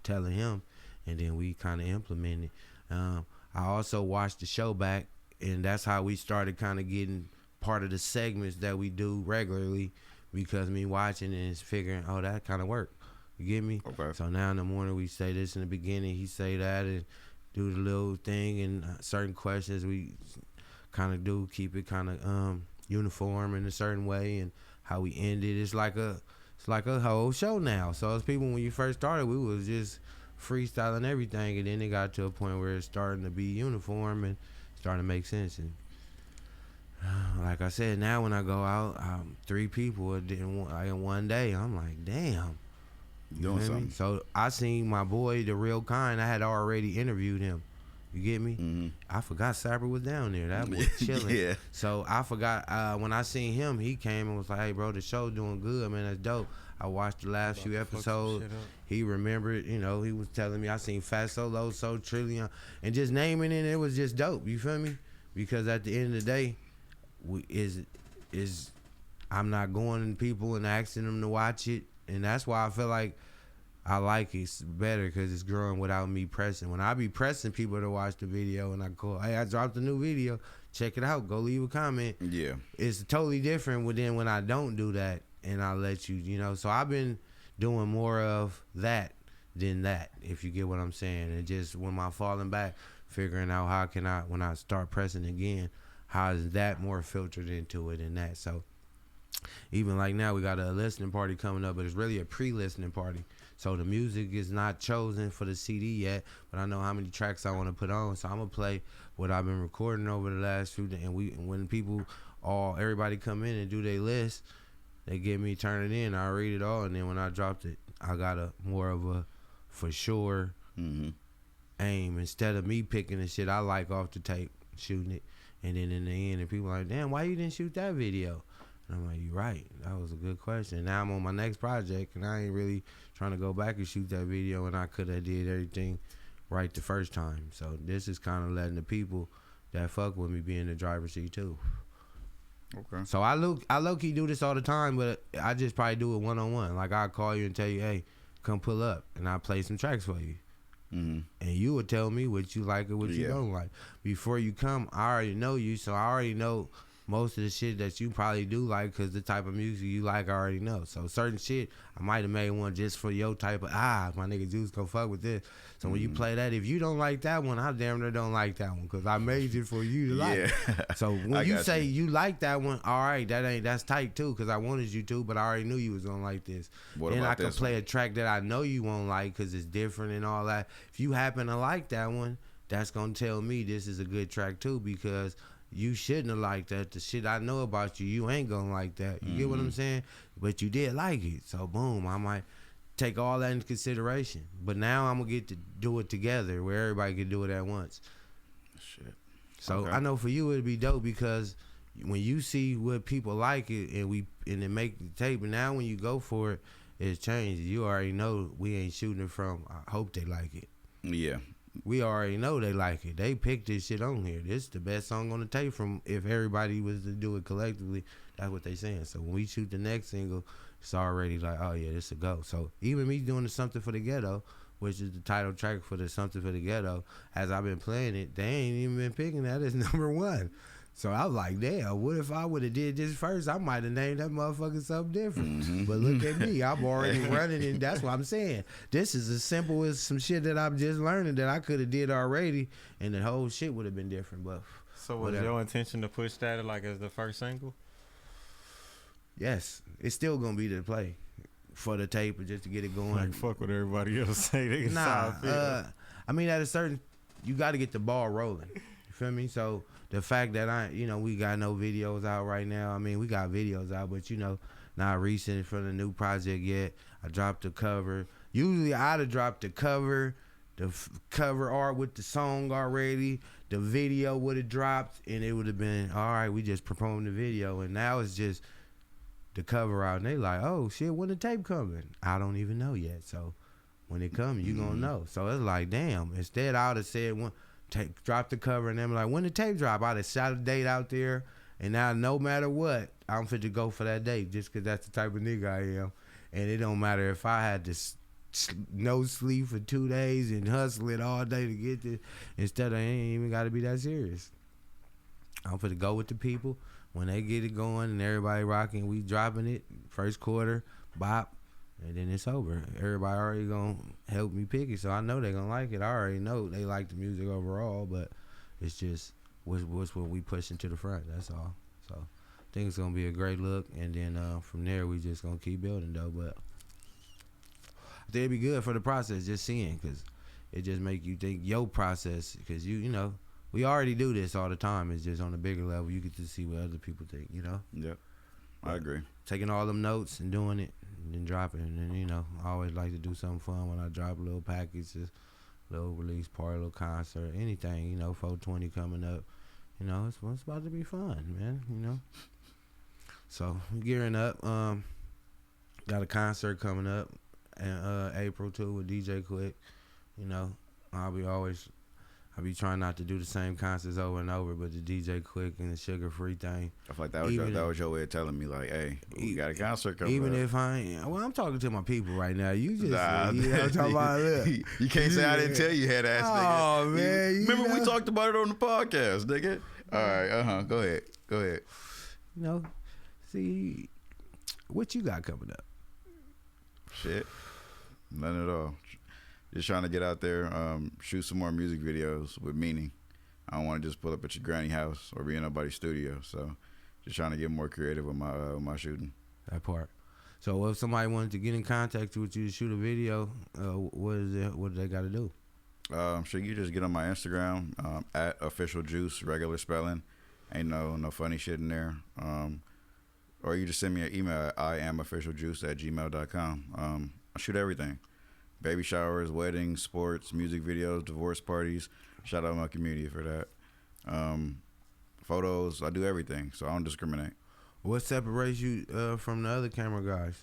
B: telling him, and then we kind of implement it. I also watched the show back, and that's how we started kind of getting part of the segments that we do regularly, because me watching it is figuring, oh, that kind of worked. You get me?
D: Okay.
B: So now in the morning we say this in the beginning, he say that, and do the little thing, and certain questions we kind of do, keep it kind of uniform in a certain way, and how we end it. It's like a whole show now. So as people, when you first started, we was just freestyling everything, and then it got to a point where it's starting to be uniform and starting to make sense. And like I said, now when I go out, 3 people in one day. I'm like, damn.
D: Doing
B: feel me?
D: something.
B: So I seen my boy, The Real Kind. I had already interviewed him. You get me? I forgot Sapper was down there. That was chilling.
D: Yeah.
B: So I forgot when I seen him, he came and was like, hey, bro, the show doing good, man. That's dope. I watched the last few episodes. He remembered, you know, he was telling me I seen Fat Solo, So Trillion, and just naming it was just dope. You feel me? Because at the end of the day, I'm not going to people and asking them to watch it, and that's why I feel like I like it better, because it's growing without me pressing. When I be pressing people to watch the video and I call, hey, I dropped a new video, check it out, go leave a comment.
D: Yeah.
B: It's totally different when I don't do that and I let you, you know. So I've been doing more of that than that, if you get what I'm saying. And just when I'm falling back, figuring out how can I, when I start pressing again, how is that more filtered into it than that. So even like now we got a listening party coming up, but it's really a pre-listening party. So the music is not chosen for the CD yet, but I know how many tracks I want to put on. So I'm gonna play what I've been recording over the last few days. And when people everybody come in and do their list, they get me turn it in. I read it all, and then when I dropped it, I got a more of a for sure aim instead of me picking the shit I like off the tape, shooting it, and then in the end, and people are like, damn, why you didn't shoot that video? And I'm like, you're right. That was a good question. Now I'm on my next project, and I ain't really trying to go back and shoot that video, and I could have did everything right the first time. So this is kind of letting the people that fuck with me be in the driver's seat too.
D: Okay.
B: So I low-key do this all the time, but I just probably do it one-on-one. Like I'll call you and tell you, hey, come pull up, and I'll play some tracks for you. And you would tell me what you like or what you don't like. Before you come, I already know you, so I already know most of the shit that you probably do like, because the type of music you like I already know. So certain shit, I might have made one just for your type of, my nigga Juice gonna fuck with this. So when you play that, if you don't like that one, I damn near don't like that one, because I made it for you to like. So when you say you like that one, all right, that's tight too, because I wanted you to, but I already knew you was gonna like this. Then I can play a track that I know you won't like because it's different and all that. If you happen to like that one, that's gonna tell me this is a good track too, because you shouldn't have liked that. The shit I know about you, you ain't gonna like that. You get what I'm saying? But you did like it. So boom, I might take all that into consideration. But now I'm gonna get to do it together where everybody can do it at once.
D: Shit.
B: So
D: Okay.
B: I know for you it'd be dope, because when you see what people like it and it make the tape, and now when you go for it, it's changed. You already know we ain't shooting it from I hope they like it.
D: Yeah.
B: We already know they like it. They picked this shit on here. This is the best song on the tape. From if everybody was to do it collectively, that's what they saying. So when we shoot the next single, it's already like, oh yeah, this a go. So even me doing the Something for the Ghetto, which is the title track for the Something for the Ghetto, as I've been playing it, they ain't even been picking that as number one. So I was like, damn, what if I would have did this first? I might have named that motherfucker something different. But look at me, I'm already running, and that's what I'm saying. This is as simple as some shit that I'm just learning that I could have did already, and the whole shit would have been different. But
C: So was your intention to push that like as the first single?
B: yes, it's still gonna be the play for the tape, or just to get it going.
C: Like fuck what everybody else say. They can
B: I mean, at a certain, you got to get the ball rolling. You feel me? So the fact that we got no videos out right now. I mean, we got videos out, but not recent for the new project yet. I dropped the cover. Usually I'd have dropped the cover, cover art with the song already. The video would have dropped, and it would have been, all right, we just performed the video. And now it's just the cover out, and they like, oh shit, when the tape coming? I don't even know yet. So when it comes, you gonna know. So it's like, damn, instead I would have said, drop the cover, and them like, when the tape drop, I'd have shot a date out there, and now no matter what, I'm fit to go for that date, just because that's the type of nigga I am. And it don't matter if I had to no sleep for 2 days and hustle it all day to get this. Instead, I ain't even got to be that serious. I'm fit to go with the people. When they get it going and everybody rocking, we dropping it, first quarter, bop, and then it's over. Everybody already gonna help me pick it, so I know they gonna like it. I already know they like the music overall, but it's just what's what we pushing to the front. That's all. So I think it's gonna be a great look, and then from there we just gonna keep building though. But I think it'd be good for the process, just seeing, because it just make you think your process, because you know we already do this all the time. It's just on a bigger level. You get to see what other people think.
D: Yep. I agree.
B: Taking all them notes and doing it, and then dropping. And then, I always like to do something fun when I drop a little packages, little release party, little concert, anything, 420 coming up. It's about to be fun, man, So, gearing up. Got a concert coming up in April, too, with DJ Quick. I'll be trying not to do the same concerts over and over, but the DJ Quick and the Sugar Free thing.
D: I feel like that was your way of telling me, like, hey, we got a concert coming
B: Even
D: up.
B: if I ain't, I'm talking to my people right now. You just, talking about it.
D: You can't say I didn't tell you, head ass nigga.
B: Oh, man.
D: Remember we talked about it on the podcast, nigga? All right, go ahead.
B: See, what you got coming up?
D: Shit, none at all. Just trying to get out there, shoot some more music videos with meaning. I don't want to just pull up at your granny house or be in nobody's studio. So, just trying to get more creative with my shooting.
B: That part. So if somebody wanted to get in contact with you to shoot a video, what is it? What do they got to do?
D: Sure, you just get on my Instagram at official juice, regular spelling. Ain't no funny shit in there. Or you just send me an email at iamofficialjuice@gmail.com. I shoot everything: baby showers, weddings, sports, music videos, divorce parties. Shout out my community for that. Photos, I do everything, so I don't discriminate.
B: What separates you from the other camera guys?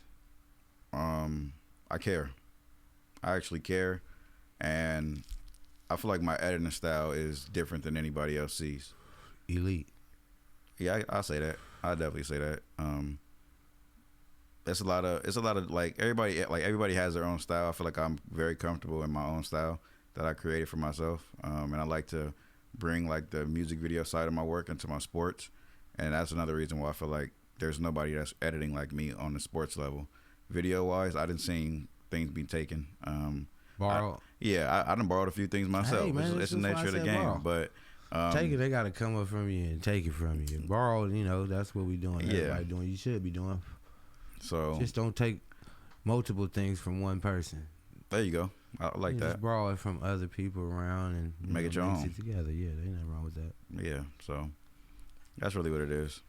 D: I care. I actually care, and I feel like my editing style is different than anybody else sees.
B: Elite.
D: Yeah, I'll say that. I definitely say that. It's a lot of like everybody has their own style. I feel like I'm very comfortable in my own style that I created for myself, and I like to bring like the music video side of my work into my sports, and that's another reason why I feel like there's nobody that's editing like me on the sports level. Video wise, I didn't see things be taken.
B: Borrow.
D: I done borrowed a few things myself.
B: Hey, man,
D: it's the
B: that's why
D: nature
B: I
D: of the
B: said
D: game,
B: borrow.
D: but.
B: Take it. They got to come up from you and take it from you. Borrow, that's what we doing. Everybody doing. You should be doing.
D: So
B: just don't take multiple things from one person.
D: There you go. I like that.
B: Just borrow it from other people around and
D: make it your own.
B: It together. Yeah, there ain't nothing wrong with that.
D: Yeah. So that's really what it is.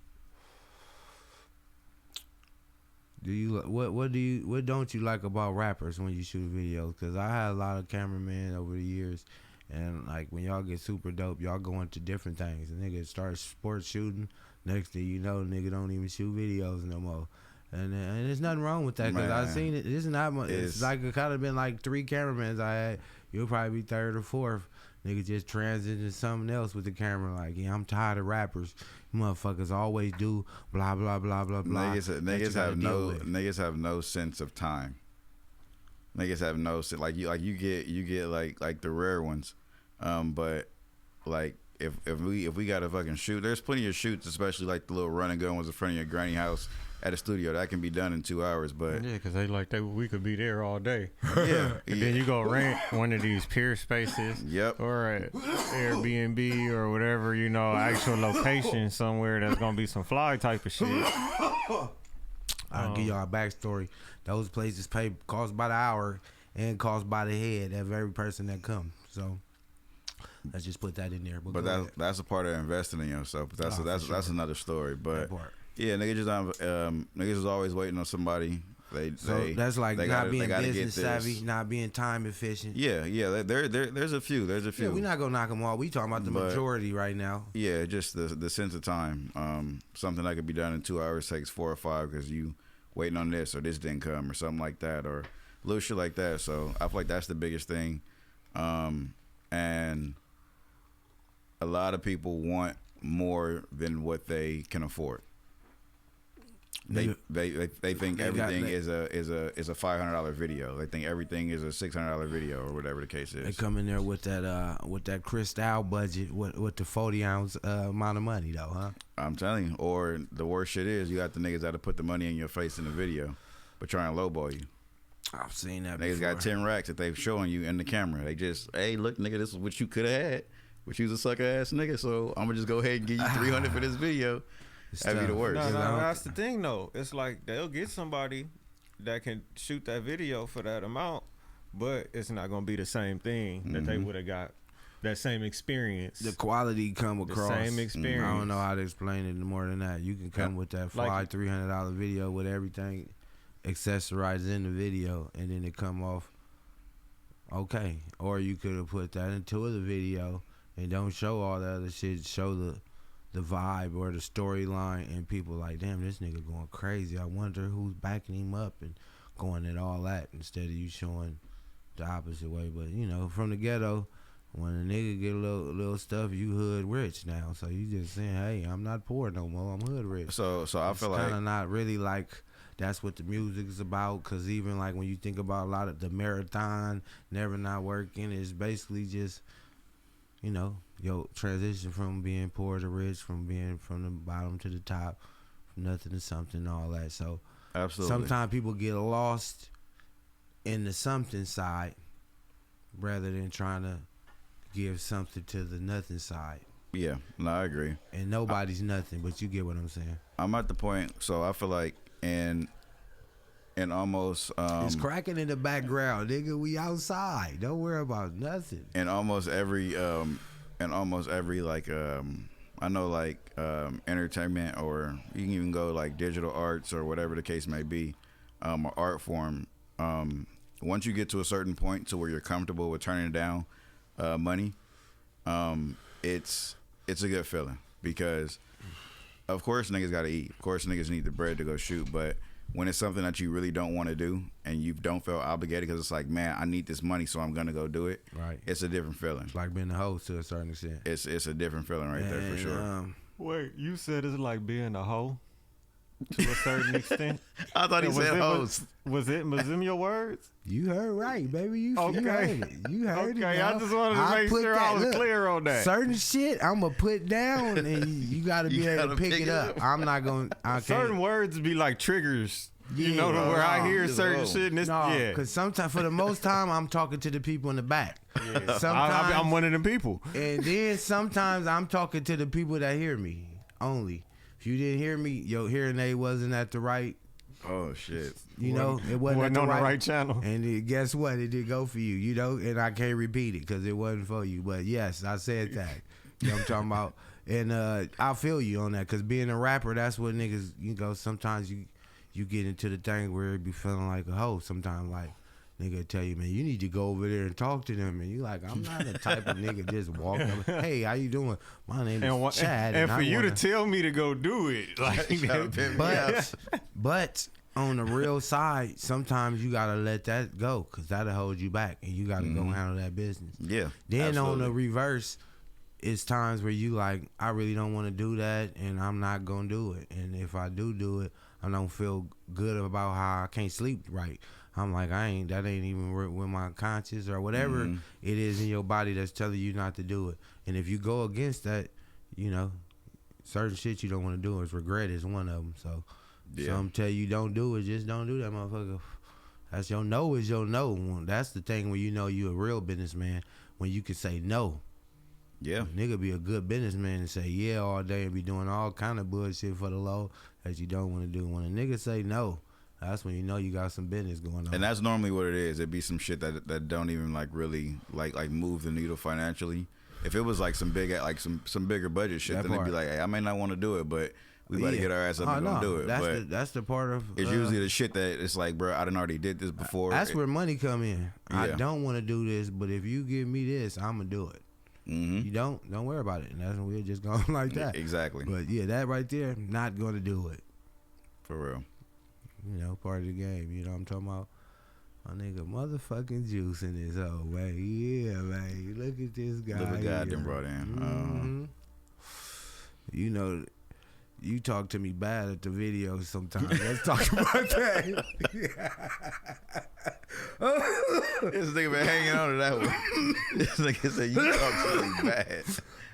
B: What don't you like about rappers when you shoot videos? Because I had a lot of cameramen over the years. And like when y'all get super dope, y'all go into different things. And nigga start sports shooting. Next thing you know, nigga don't even shoot videos no more. And there's nothing wrong with that because I seen it. It's not much. It's like it kind of been like 3 cameramans I had. You'll probably be 3rd or 4th. Nigga just transition to something else with the camera. Like, yeah, I'm tired of rappers. Motherfuckers always do blah blah blah blah blah.
D: Niggas have no sense of time. Niggas have no sense. Like you get like the rare ones. But like if we gotta fucking shoot, there's plenty of shoots, especially like the little run and gun ones in front of your granny house at a studio that can be done in 2 hours. But
C: yeah, because we could be there all day.
D: Yeah,
C: and then you go rent one of these peer spaces.
D: Yep.
C: Or at Airbnb or whatever, actual location somewhere that's gonna be some fly type of shit.
B: I'll give y'all a backstory. Those places cost by the hour and cost by the head of every person that comes. So let's just put that in there.
D: But that's a part of investing in yourself. That's another story. But yeah, niggas is always waiting on somebody.
B: That's like not being business savvy, not being time efficient.
D: Yeah. There's a few.
B: Yeah, we're not gonna knock them all. We talking about the majority right now.
D: Yeah, just the sense of time. Something that could be done in 2 hours takes 4 or 5 because you waiting on this or this didn't come or something like that or little shit like that. So I feel like that's the biggest thing. And a lot of people want more than what they can afford. They think everything is a $500 video. They think everything is a $600 video or whatever the case is.
B: They come in there with that Cristal budget with the 40-ounce amount of money though, huh?
D: I'm telling you. Or the worst shit is you got the niggas that put the money in your face in the video, but try and lowball you.
B: I've seen that.
D: Niggas got 10 racks that they've showing you in the camera. They just, hey, look, nigga, this is what you could have had, but you was a sucker ass nigga. So I'm gonna just go ahead and give you 300 for this video. That'd be the worst.
C: No, that's the thing though. It's like they'll get somebody that can shoot that video for that amount, but it's not gonna be the same thing that they would have got. That same experience.
B: The quality come across.
C: The same experience.
B: I don't know how to explain it more than that. You can come with that $300 video with everything accessorized in the video, and then it come off okay. Or you could have put that into the video and don't show all the other shit. Show the vibe or the storyline, and people like, damn, this nigga going crazy. I wonder who's backing him up and going at all that instead of you showing the opposite way. But from the ghetto, when a nigga get a little stuff, you hood rich now. So you just saying, hey, I'm not poor no more. I'm hood rich.
D: So I feel like
B: kind of not really like that's what the music is about. Cause even like when you think about a lot of the marathon, never not working, it's basically just your transition from being poor to rich, from being from the bottom to the top, from nothing to something, all that. So
D: absolutely,
B: sometimes people get lost in the something side rather than trying to give something to the nothing side.
D: Yeah, no, I agree.
B: And nobody's nothing, but you get what I'm saying.
D: I'm at the point, so I feel like in almost
B: It's cracking in the background, nigga. We outside. Don't worry about nothing.
D: in almost every like I know like entertainment, or you can even go like digital arts or whatever the case may be, or art form. Once you get to a certain point to where you're comfortable with turning down money, it's a good feeling, because of course niggas gotta eat. Of course niggas need the bread to go shoot, but when it's something that you really don't want to do and you don't feel obligated because it's like, man, I need this money, so I'm gonna go do it.
B: Right.
D: It's a different feeling.
B: It's like being a host to a certain extent.
D: It's a different feeling right there for sure.
C: Wait, you said it's like being a hoe to a certain extent?
D: I thought he said host.
C: Was them your words?
B: You heard right, baby. You
C: Okay.
B: heard it. You heard it.
C: Okay,
B: now.
C: I just wanted to make
B: put
C: sure I was clear on that.
B: Certain shit I'm gonna put down, and you gotta be able to pick it up. I'm not gonna. I can't.
C: Certain words be like triggers. You
B: Yeah,
C: know, where I hear
D: just
C: certain
D: roll.
C: shit, and it's yeah.
B: because sometimes, for the most time, I'm talking to the people in the back. Sometimes,
C: I'm one of them people.
B: and then sometimes I'm talking to the people that hear me only. If you didn't hear me, your hearing aid wasn't at the right.
D: Oh shit.
B: You know, it wasn't at the
C: on
B: right,
C: the right channel.
B: And guess what? It did go for you, you know, and I can't repeat it because it wasn't for you. But yes, I said that. You know what I'm talking about? And I feel you on that, because being a rapper, that's what niggas, you know, sometimes you get into the thing where it be feeling like a hoe. Sometimes, like, nigga tell you, man, you need to go over there and talk to them. And you like, I'm not the type of nigga just walk up, hey, how you doing? My name is Chad.
C: And for
B: I
C: you
B: wanna...
C: to tell me to go do it, like,
B: but on the real side, sometimes you gotta let that go, because that'll hold you back, and you gotta go handle that business.
D: Yeah.
B: Then
D: absolutely.
B: on the reverse, it's times where you like, I really don't want to do that, and I'm not gonna do it. And if I do it, I don't feel good about how I can't sleep right. I'm like, that ain't even with my conscience or whatever it is in your body that's telling you not to do it. And if you go against that, you know, certain shit you don't want to do is regret is one of them. So some tell you don't do it, just don't do that, motherfucker. That's your no is your no. That's the thing when you know you a real businessman, when you can say no.
D: Yeah.
B: Nigga be a good businessman and say yeah all day and be doing all kind of bullshit for the low that you don't want to do. When a nigga say no, that's when you know you got some business going on.
D: And that's normally what it is. It'd be some shit that don't even like really like move the needle financially. If it was like some big like some bigger budget shit,
B: That
D: then it'd be
B: part.
D: like, hey, I may not want to do it, but we better get our ass up and go do it. But
B: That's the part of
D: it's usually the shit that it's like, bro, I done already did this before.
B: that's where money come in. I
D: Yeah.
B: don't want to do this, but if you give me this, I'm gonna do it.
D: Mm-hmm.
B: You don't worry about it, and that's when we're just going like that.
D: Exactly.
B: But yeah, that right there, not gonna do it.
D: For real.
B: You know, part of the game. You know what I'm talking about? My nigga motherfucking Juice in this whole way. Yeah, man. Look at this guy.
D: Look what God
B: here.
D: done brought in.
B: Mhm. You know, you talk to me bad at the video sometimes. Let's talk about that.
D: This nigga been hanging on to that one. This nigga said, you talk to me bad.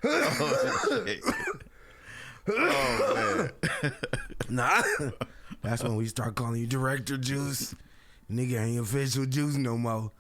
D: Oh, shit. Oh, man.
B: Nah. That's when we start calling you Director Juice. Nigga ain't official Juice no more.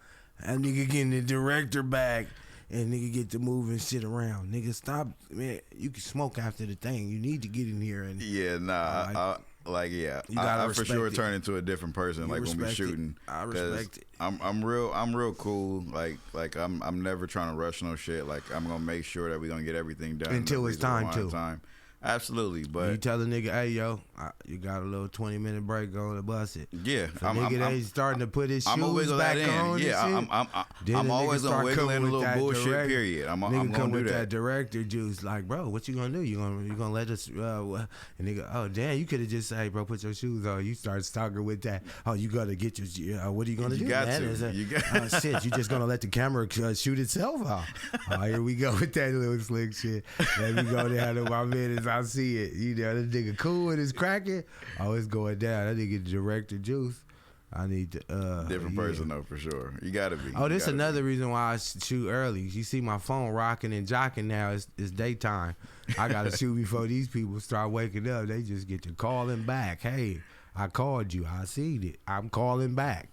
B: That nigga getting the director back, and nigga get to moving shit around. Nigga, stop. Man, you can smoke after the thing. You need to get in here and
D: Yeah, nah. Yeah.
B: You gotta
D: I for
B: respect
D: sure
B: it.
D: turn into a different person,
B: You
D: like when we
B: respect it.
D: shooting.
B: I
D: 'Cause
B: respect it.
D: I'm real cool. Like I'm never trying to rush no shit. Like I'm gonna make sure that we gonna get everything done
B: Until
D: in a
B: it's time
D: reasonable
B: to.
D: amount of time. Absolutely, but
B: you tell the nigga, hey, yo, you got a little 20-minute break on the bus it.
D: yeah,
B: So nigga, they starting to put his
D: I'm gonna
B: shoes
D: wiggle
B: back
D: that in.
B: on.
D: Yeah,
B: and shit.
D: I'm
B: Then
D: always
B: the nigga
D: gonna
B: start
D: wiggle
B: coming
D: in a
B: with
D: little
B: that
D: bullshit.
B: direct-
D: Period. I'm
B: Nigga
D: gonna
B: come
D: do
B: with
D: that.
B: that director juice, like, bro, what you gonna do? You gonna let us? And nigga, oh damn, you could have just said, hey, bro, put your shoes on. You start talking with that. Oh, you gotta get your. What are you gonna do?
D: You got
B: man?
D: to.
B: Is that-
D: You got-
B: oh shit, you just gonna let the camera shoot itself off? Oh, here we go with that little slick shit. Let me go down to my minutes. I see it. You know, this nigga cool with his cracking. Oh, it's going down. That nigga director juice. I need to
D: Different
B: yeah.
D: person though, for sure. You gotta be.
B: Oh, this
D: You gotta
B: another reason why I shoot early. You see my phone rocking and jocking now. It's daytime. I gotta shoot before these people start waking up. They just get to calling back. Hey, I called you. I seen it. I'm calling back.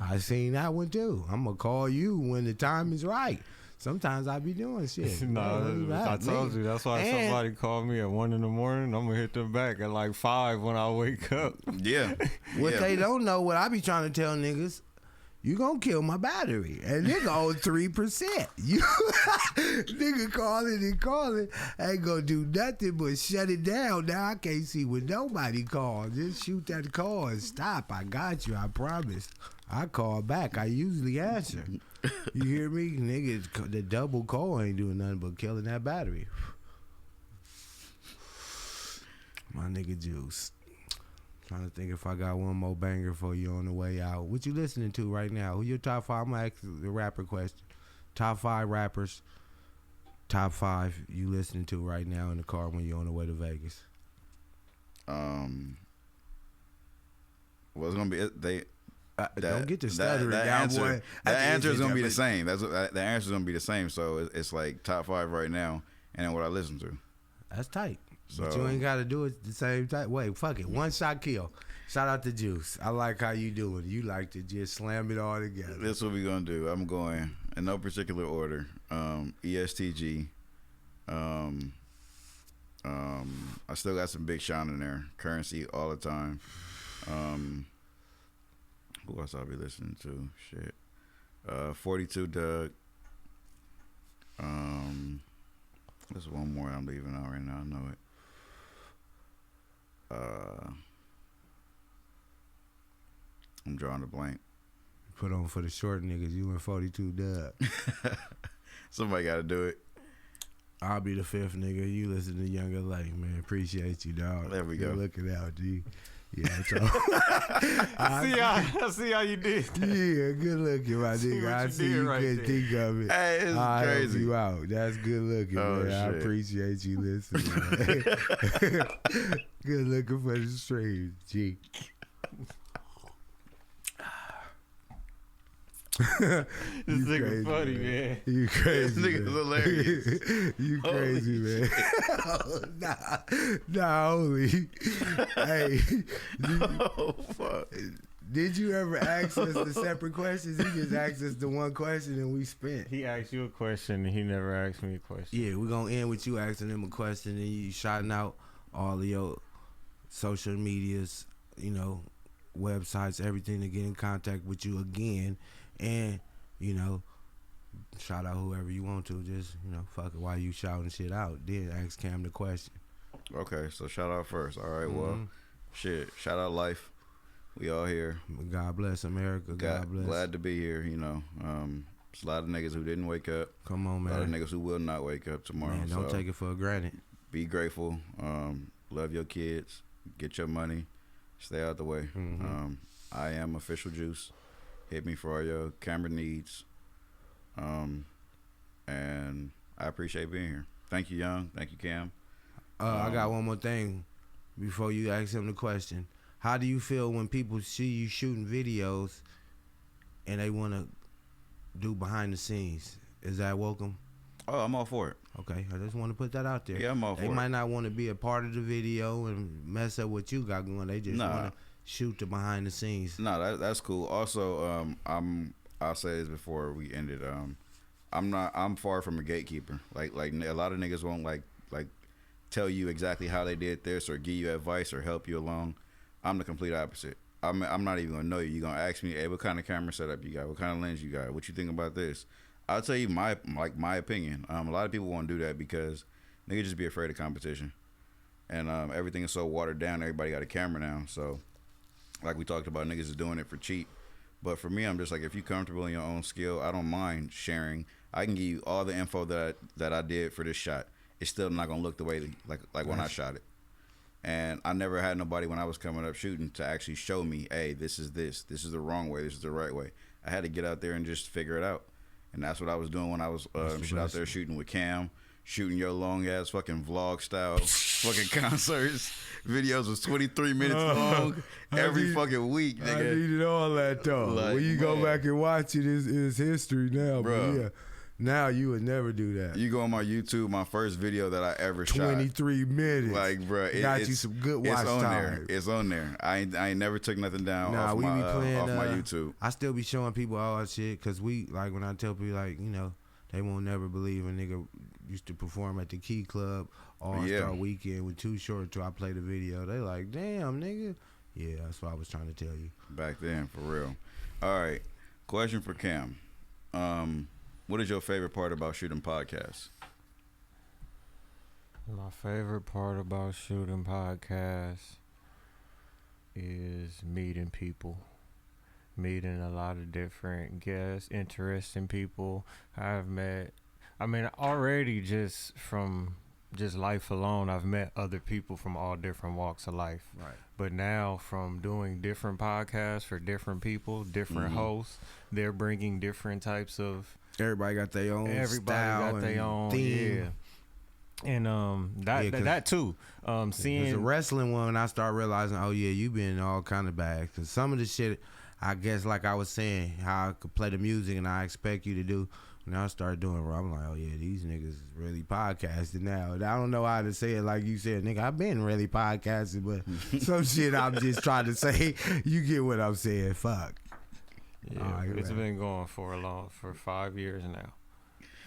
B: I seen that one too. I'm gonna call you when the time is right. Sometimes I be doing shit.
C: No, I told you. That's why somebody called me at 1 a.m. I'm gonna hit them back at like 5 when I wake up.
D: Yeah.
B: What
D: Yeah.
B: they don't know, what I be trying to tell niggas, you gonna kill my battery. And nigga on 3%. You nigga calling, ain't gonna do nothing but shut it down. Now I can't see when nobody calls. Just shoot that call and stop. I got you, I promise. I call back. I usually answer. You hear me? Nigga, the double call ain't doing nothing but killing that battery. My nigga Juice. Trying to think if I got one more banger for you on the way out. What you listening to right now? Who your top 5? I'm gonna ask the rapper question. Top 5 rappers. Top 5 you listening to right now in the car when you're on the way to Vegas.
D: Well, it's gonna be
B: Don't get the stuttering
D: that
B: down,
D: answer,
B: boy.
D: That answer is gonna be the same. The answer is gonna be the same. So it's like top 5 right now, and then what I listen to.
B: That's tight. But
D: So-
B: you ain't got to do it the same time. Wait, fuck it. One shot kill. Shout out to Juice. I like how you do it. You like to just slam it all together.
D: That's what we gonna do. I'm going in no particular order. ESTG. I still got some Big Sean in there. Currency all the time. Who else I'll be listening to? Shit. 42 Doug. There's one more I'm leaving out right now. I know it. I'm drawing a blank.
B: Put on for the short niggas. You and 42 Dub.
D: Somebody got to do it.
B: I'll be the 5th nigga. You listen to Younger Lake, man. Appreciate you, dog.
D: There we
B: Good
D: go.
B: looking out, G. Yeah,
C: I see how you did that.
B: yeah, good looking, my
C: See
B: ngood.
C: what
B: I
C: you
B: see
C: did
B: you
C: right
B: couldn't
C: there.
B: think of it.
D: Hey, it's
B: I'll help
D: crazy.
B: you out. That's good looking,
D: Oh,
B: man. I
D: shit.
B: appreciate you listening. Man. Good looking for the stream, G.
C: This
B: You
C: nigga
B: crazy,
C: funny, man.
B: You crazy,
D: This nigga's
B: man.
D: hilarious.
B: You crazy,
D: Holy
B: man. Nah, only. Hey,
D: Oh, fuck.
B: did you ever ask us the separate questions? He just asked us the one question and we spent.
C: He asked you a question and he never asked me a question.
B: Yeah, we're going to end with you asking him a question and you shouting out all of your social medias, you know, websites, everything to get in contact with you again. And, you know, shout out whoever you want to. Just, you know, fuck it while you shouting shit out. Then ask Cam the question.
D: Okay, so shout out first. All right, well, shit. Shout out Life. We all here.
B: God bless America. God bless.
D: Glad to be here, you know. There's a lot of niggas who didn't wake up.
B: Come on,
D: A lot of
B: man.
D: niggas who will not wake up tomorrow.
B: Man, don't
D: so
B: take it for granted.
D: be grateful. Love your kids. Get your money. Stay out the way. I am Official Juice. Hit me for all your camera needs. And I appreciate being here. Thank you, Young. Thank you, Cam.
B: I got one more thing before you ask him the question. How do you feel when people see you shooting videos and they want to do behind the scenes? Is that welcome?
D: Oh, I'm all for it.
B: Okay, I just want to put that out there.
D: Yeah, I'm all for
B: They
D: it.
B: might not want to be a part of the video and mess up what you got going. They just
D: Nah.
B: want to shoot the behind the scenes.
D: No, that's cool. Also, I'll say this before we end it. I'm far from a gatekeeper. Like a lot of niggas won't like tell you exactly how they did this or give you advice or help you along. I'm the complete opposite. I'm not even gonna know you. You're gonna ask me, hey, what kind of camera setup you got? What kind of lens you got? What you think about this? I'll tell you my opinion. A lot of people won't do that because niggas just be afraid of competition, and everything is so watered down. Everybody got a camera now, so like we talked about, niggas is doing it for cheap. But for me, I'm just like, if you're comfortable in your own skill, I don't mind sharing. I can give you all the info that I did for this shot. It's still not gonna look the way like when I shot it. And I never had nobody when I was coming up shooting to actually show me, hey, this is the wrong way, this is the right way. I had to get out there and just figure it out. And that's what I was doing when I was out there shooting with Cam, shooting your long ass fucking vlog style fucking concerts. Videos was 23 minutes long every fucking week,
B: I
D: nigga.
B: needed all that though.
D: Like,
B: when you go
D: man.
B: back and watch it, it's history now.
D: Bruh.
B: But yeah, now you would never do that.
D: You go on my YouTube, my first video that I ever shot.
B: 23 minutes.
D: Like, bro,
B: got you some good watch
D: it's on
B: time.
D: there. It's on there. I ain't never took nothing down
B: Nah,
D: off
B: we be playing
D: off my YouTube.
B: I still be showing people all that shit because we like when I tell people like, you know, They won't never believe a nigga used to perform at the Key Club All-Star Weekend with Too Short till I played the video. They like, damn, nigga. Yeah, that's what I was trying to tell you.
D: Back then, for real. All right, question for Cam. What is your favorite part about shooting podcasts?
C: My favorite part about shooting podcasts is meeting people. Meeting a lot of different guests, interesting people I've met. I mean, already just from just life alone, I've met other people from all different walks of life.
B: Right.
C: But now from doing different podcasts for different people, different hosts, they're bringing different types of.
B: Everybody got their own style
C: got their own
B: theme.
C: Yeah. And that too. Seeing
B: the wrestling one, I start realizing, oh yeah, you been in all kind of bags. Cause some of the shit, I guess, like I was saying, how I could play the music and I expect you to do. When I started doing it, I'm like, oh yeah, these niggas really podcasting now. And I don't know how to say it like you said, nigga. I've been really podcasting, but some shit I'm just trying to say. You get what I'm saying? Fuck.
C: Yeah, right, it's been going for 5 years now.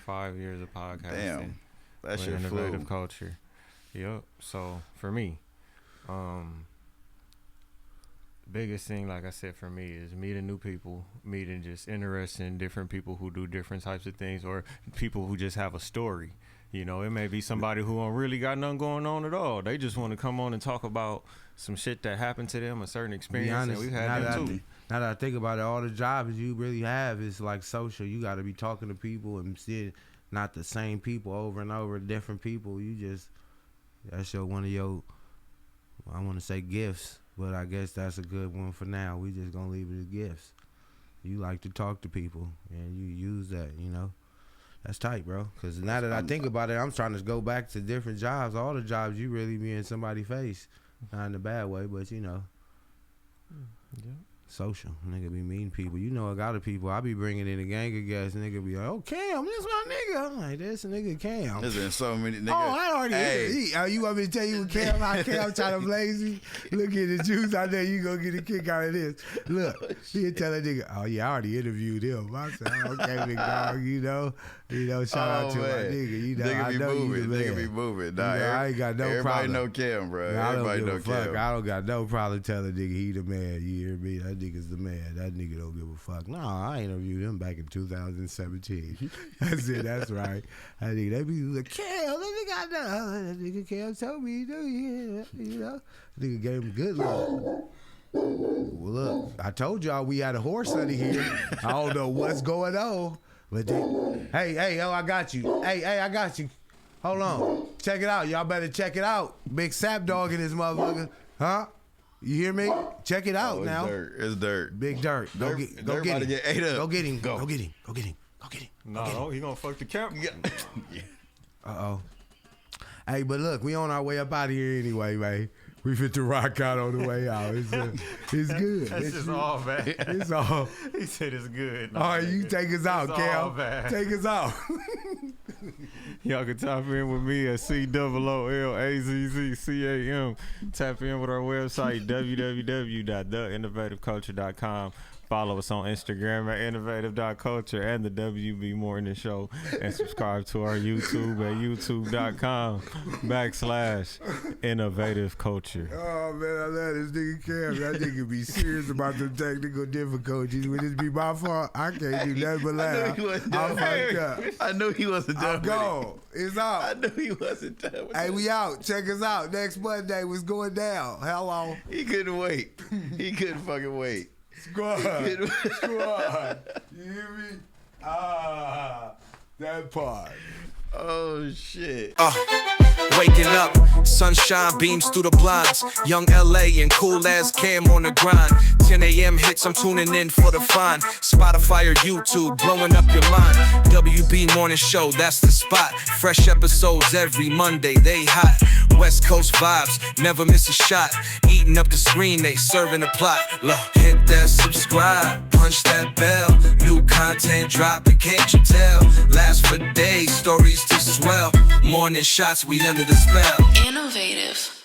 C: 5 years of podcasting.
D: Damn, that shit
C: innovative
D: flew.
C: culture. Yep. So for me, biggest thing, like I said, for me is meeting new people, meeting just interesting different people who do different types of things, or people who just have a story. You know, it may be somebody who don't really got nothing going on at all. They just want to come on and talk about some shit that happened to them, a certain experience,
B: honest,
C: and we've had them too.
B: Now that I think about it, all the jobs you really have is like social. You got to be talking to people and seeing not the same people over and over, different people. That's one of your, I want to say gifts, but I guess that's a good one for now. We just going to leave it as gifts. You like to talk to people and you use that, you know. That's tight, bro. Because now that I think about it, I'm trying to go back to different jobs. All the jobs you really be in somebody's face. Not in a bad way, but you know.
C: Yeah.
B: Social. Nigga be meeting people. You know, a lot of people, I be bringing in a gang of guys. Nigga be like, oh, Cam, this my nigga. I'm like, this nigga Cam.
D: There's been so many niggas.
B: Oh, I already you want me to tell you what Cam, how Cam trying to blaze me? Look at the juice. I know you gonna get a kick out of this. Look, he'll tell a nigga, oh yeah, I already interviewed him. I said, okay, big dog, you know, shout out to my nigga. You know,
D: nigga
B: I
D: be
B: know
D: moving.
B: you the man.
D: Nigga be moving. Nah,
B: you know, I ain't got no
D: everybody
B: problem.
D: know Cam, bro.
B: I
D: Everybody
B: don't
D: know
B: give a fuck.
D: Cam.
B: I don't got no problem telling a nigga he the man. You hear me? That nigga's the man. That nigga don't give a fuck. Nah, I interviewed him back in 2017. I said, that's right. I think they be like, Cam, that nigga I know. That nigga Cam told me to do it. You know? Nigga gave him a good look. Well, look, I told y'all we had a horse under here. I don't know what's going on. But hey, yo, I got you. Hey, I got you. Hold on. Check it out. Y'all better check it out. Big sap dog in this motherfucker. Huh? You hear me? Check it out now.
D: It's dirt.
B: Big dirt. Go get him.
D: Get ate up.
B: Go get him.
D: Go.
B: Go get him. Go get him.
C: No, he gonna fuck the camera.
D: Yeah.
B: Uh-oh. Hey, but look, we on our way up out of here anyway, man. We fit to rock out on the way out. It's good.
C: That's just all bad.
B: It's all.
C: He said it's good.
B: All right, you take us out,
C: all
B: Cal.
C: bad.
B: Take us out.
C: Y'all can tap in with me at COOLAZZCAM. Tap in with our website, www.theinnovativeculture.com. Follow us on Instagram at innovative.culture and the WB Morning Show. And subscribe to our YouTube at youtube.com/innovative culture.
B: Oh, man, I love this nigga Cam. That nigga be serious about the technical difficulties. Would this be my fault? I can't do nothing but laugh. I'm fucked up.
D: I knew he wasn't done.
B: I'm gone. It's out.
D: I knew he wasn't done.
B: Hey, we out. Check us out. Next Monday, what's going down? Hello.
D: He couldn't wait. He couldn't fucking wait.
B: Squad. You hear me? That part.
D: Oh shit.
A: Waking up, sunshine beams through the blinds. Young LA and cool as Cam on the grind. 10 a.m. hits, I'm tuning in for the fun. Spotify or YouTube, blowing up your mind. WB Morning Show, that's the spot. Fresh episodes every Monday, they hot. West Coast vibes, never miss a shot. Eating up the screen, they serving the plot. Look, hit that subscribe, punch that bell. New content dropping, can't you tell? Last for days, stories to swell. Morning shots, we under the spell.
E: Innovative.